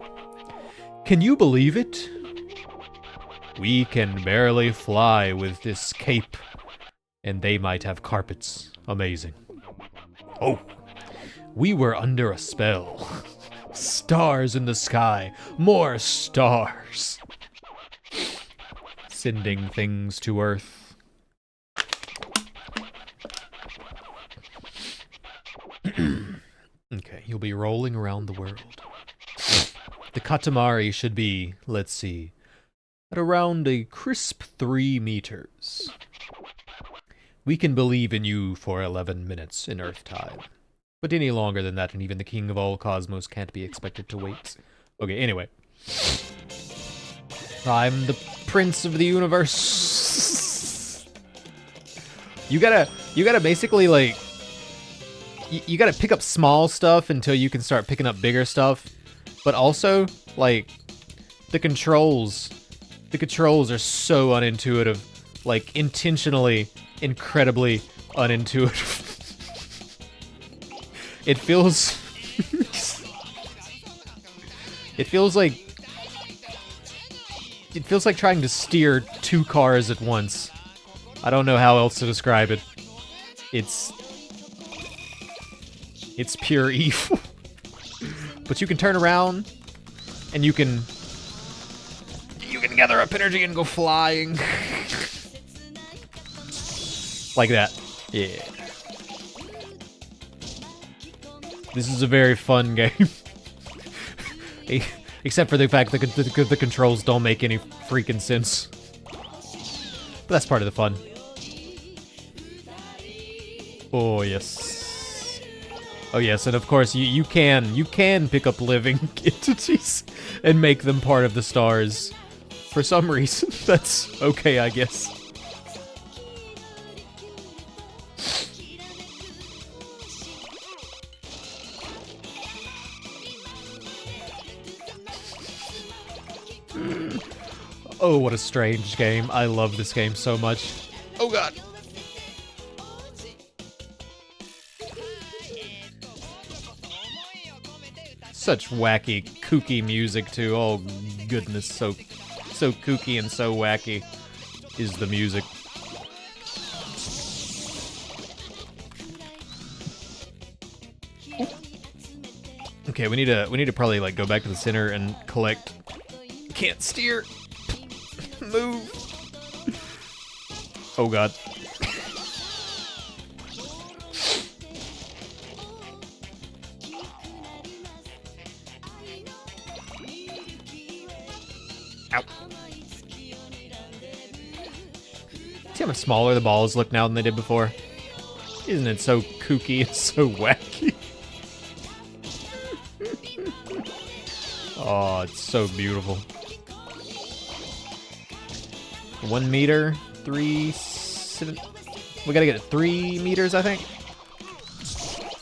Can you believe it? We can barely fly with this cape, and they might have carpets. Amazing. Oh, we were under a spell. Stars in the sky, more stars. Sending things to Earth. Okay, you'll be rolling around the world. The Katamari should be, let's see, at around a crisp 3 meters. We can believe in you for 11 minutes in Earth time. But any longer than that, and even the king of all cosmos can't be expected to wait. Okay, anyway. I'm the prince of the universe. You gotta basically, like... You gotta pick up small stuff until you can start picking up bigger stuff. But also, like, the controls are so unintuitive. Like, intentionally, incredibly unintuitive. It feels... It feels like trying to steer two cars at once. I don't know how else to describe it. It's pure evil. But you can turn around, and you can gather up energy and go flying. Like that. Yeah. This is a very fun game. Except for the fact that the controls don't make any freaking sense. But that's part of the fun. Oh, yes. Oh, yes, and of course, you can pick up living entities and make them part of the stars. For some reason, that's okay, I guess. Oh, what a strange game. I love this game so much. Oh god. Such wacky, kooky music too. Oh goodness, so kooky and so wacky is the music. Okay, we need to probably like go back to the center and collect. Can't steer. Move. Oh god. Ow. See how much smaller the balls look now than they did before? Isn't it so kooky and so wacky? Oh, it's so beautiful. 1 meter, 3... We gotta get it 3 meters, I think?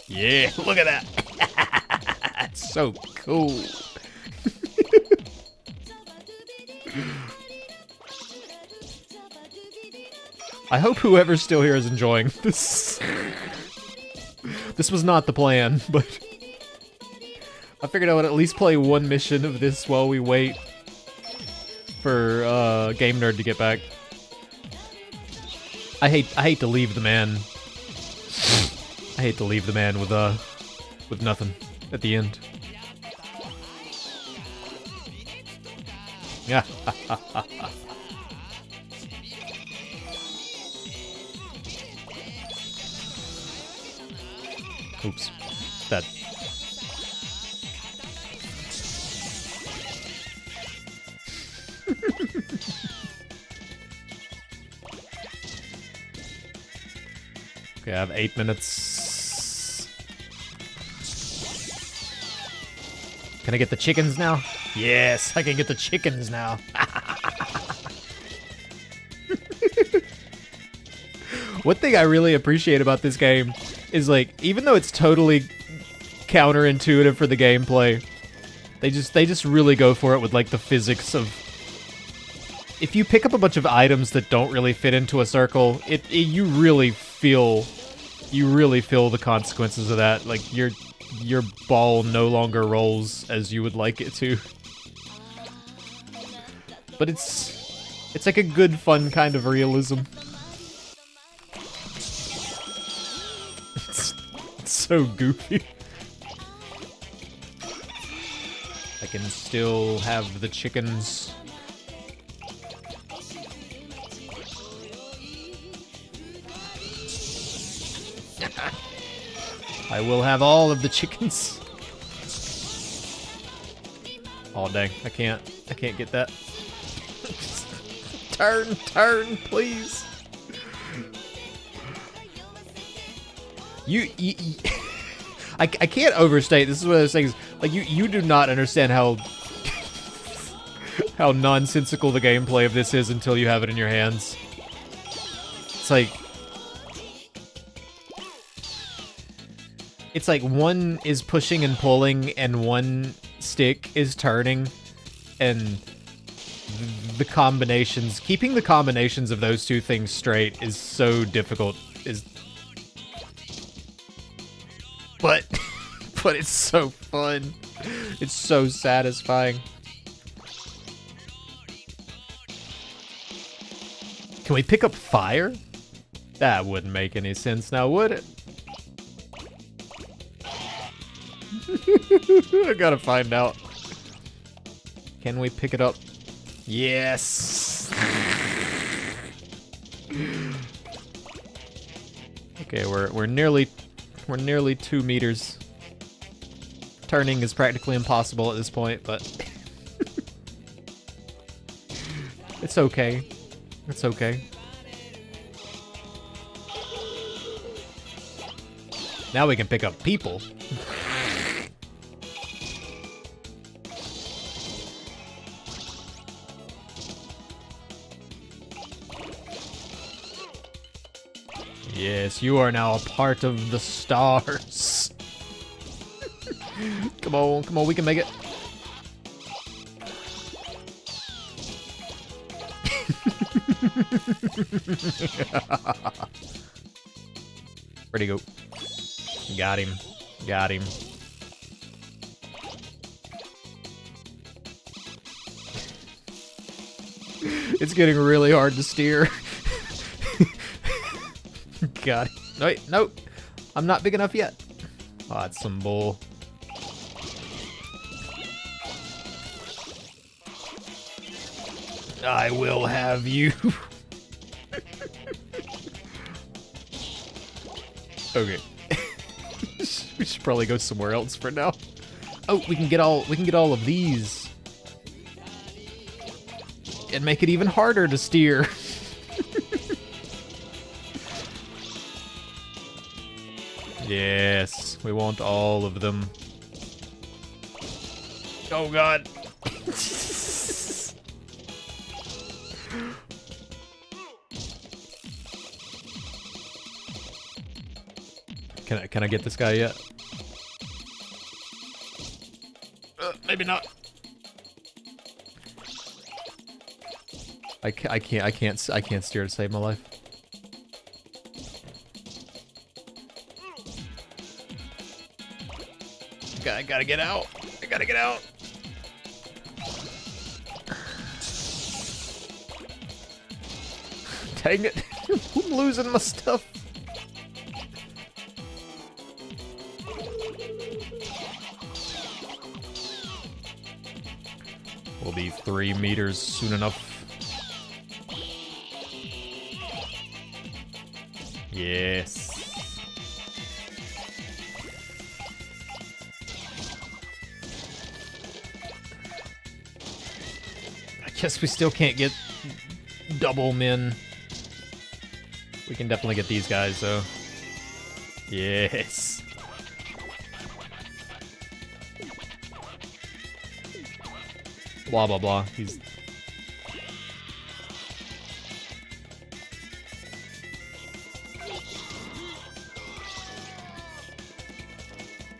Yeah, look at that! It's so cool. I hope whoever's still here is enjoying this. This was not the plan, but... I figured I would at least play one mission of this while we wait for Game Nerd to get back. I hate to leave the man. I hate to leave the man with nothing at the end. Yeah. Oops. That. Okay, I have 8 minutes. Can I get the chickens now? Yes, I can get the chickens now. One thing I really appreciate about this game is, like, even though it's totally counterintuitive for the gameplay, they just really go for it with, like, the physics of... If you pick up a bunch of items that don't really fit into a circle, you really feel the consequences of that. Like, your ball no longer rolls as you would like it to. But it's like a good, fun kind of realism. It's so goofy. I can still have the chickens. I will have all of the chickens. Oh dang, I can't get that. Turn, please. You I can't overstate. This is one of those things. Like you do not understand how nonsensical the gameplay of this is until you have it in your hands. It's like one is pushing and pulling and one stick is turning, and the combinations, keeping the combinations of those two things straight is so difficult. but but it's so fun. It's so satisfying. Can we pick up fire? That wouldn't make any sense now, would it? I gotta find out. Can we pick it up? Yes. Okay, we're nearly 2 meters. Turning is practically impossible at this point, but it's okay. It's okay. Now we can pick up people. Yes, you are now a part of the stars. Come on, we can make it. Where'd he go? Got him. Got him. It's getting really hard to steer. Got it. Wait, nope. I'm not big enough yet. Oh, that's some bull. I will have you. Okay. We should probably go somewhere else for now. Oh, we can get all of these. And make it even harder to steer. Yes, we want all of them. Oh god. Can I get this guy yet? Maybe not. I can't steer to save my life. I gotta get out. I gotta get out. Dang it. I'm losing my stuff. We'll be 3 meters soon enough. Yes. I guess we still can't get double men. We can definitely get these guys though. Yes. Blah blah blah. He's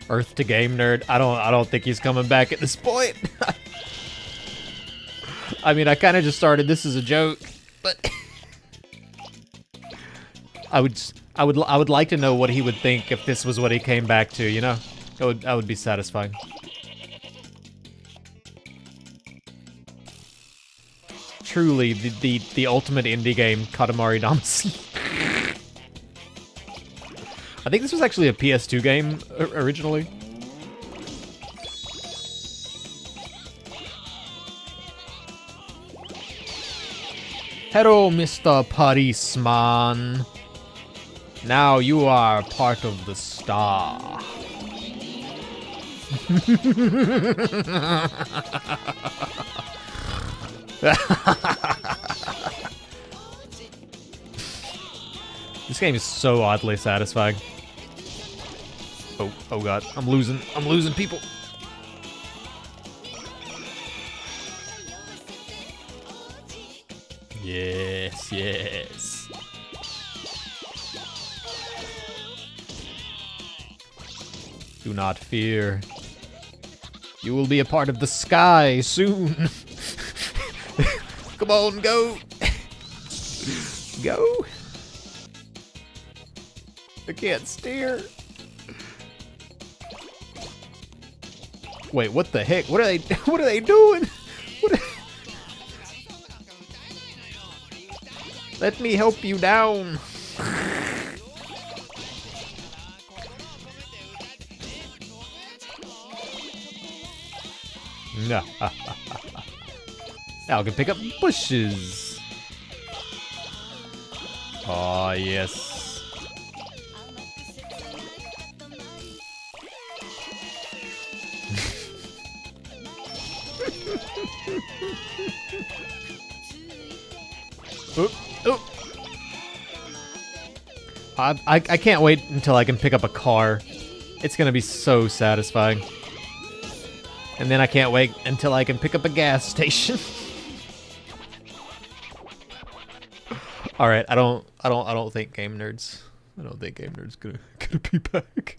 Earth to game nerd. I don't think he's coming back at this point. I mean, I kind of just started this as a joke, but I would like to know what he would think if this was what he came back to, you know? That would be satisfying. Truly, the ultimate indie game, Katamari Damacy. I think this was actually a PS2 game originally. Hello, Mr. Policeman. Now you are part of the star. This game is so oddly satisfying. Oh god, I'm losing people. Yes, yes. Do not fear. You will be a part of the sky soon. Come on, go. Go. I can't steer. Wait, what the heck? What are they? What are they doing? What Let me help you down. Now I can pick up bushes. Oh yes. I can't wait until I can pick up a car. It's gonna be so satisfying. And then I can't wait until I can pick up a gas station. All right, I don't think Game Nerds. I don't think Game Nerds gonna be back.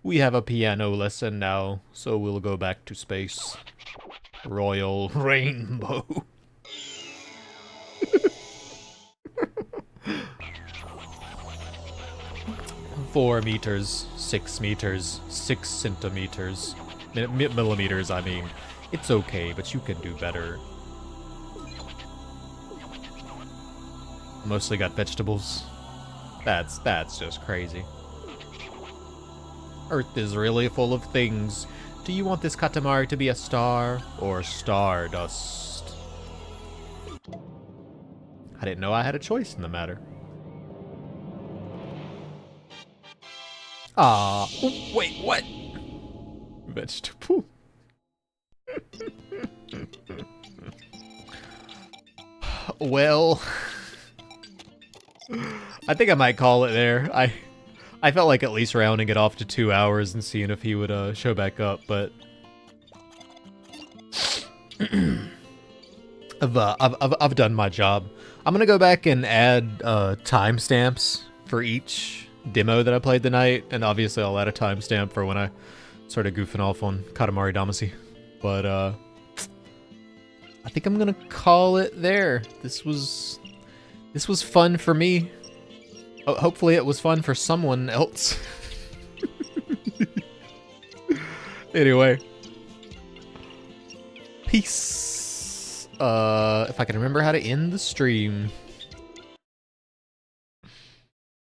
We have a piano lesson now, so we'll go back to space. Royal Rainbow. 4 meters, 6 meters, 6 centimeters, millimeters, I mean. It's okay, but you can do better. Mostly got vegetables. That's just crazy. Earth is really full of things. Do you want this Katamari to be a star or stardust? I didn't know I had a choice in the matter. Ah, wait, what? Vegetable. Well, I think I might call it there. I felt like at least rounding it off to 2 hours and seeing if he would show back up, but I've done my job. I'm gonna go back and add timestamps for each demo that I played tonight, and obviously I'll add a timestamp for when I started goofing off on Katamari Damacy. But I think I'm gonna call it there. This was fun for me. Hopefully it was fun for someone else. Anyway. Peace. If I can remember how to end the stream.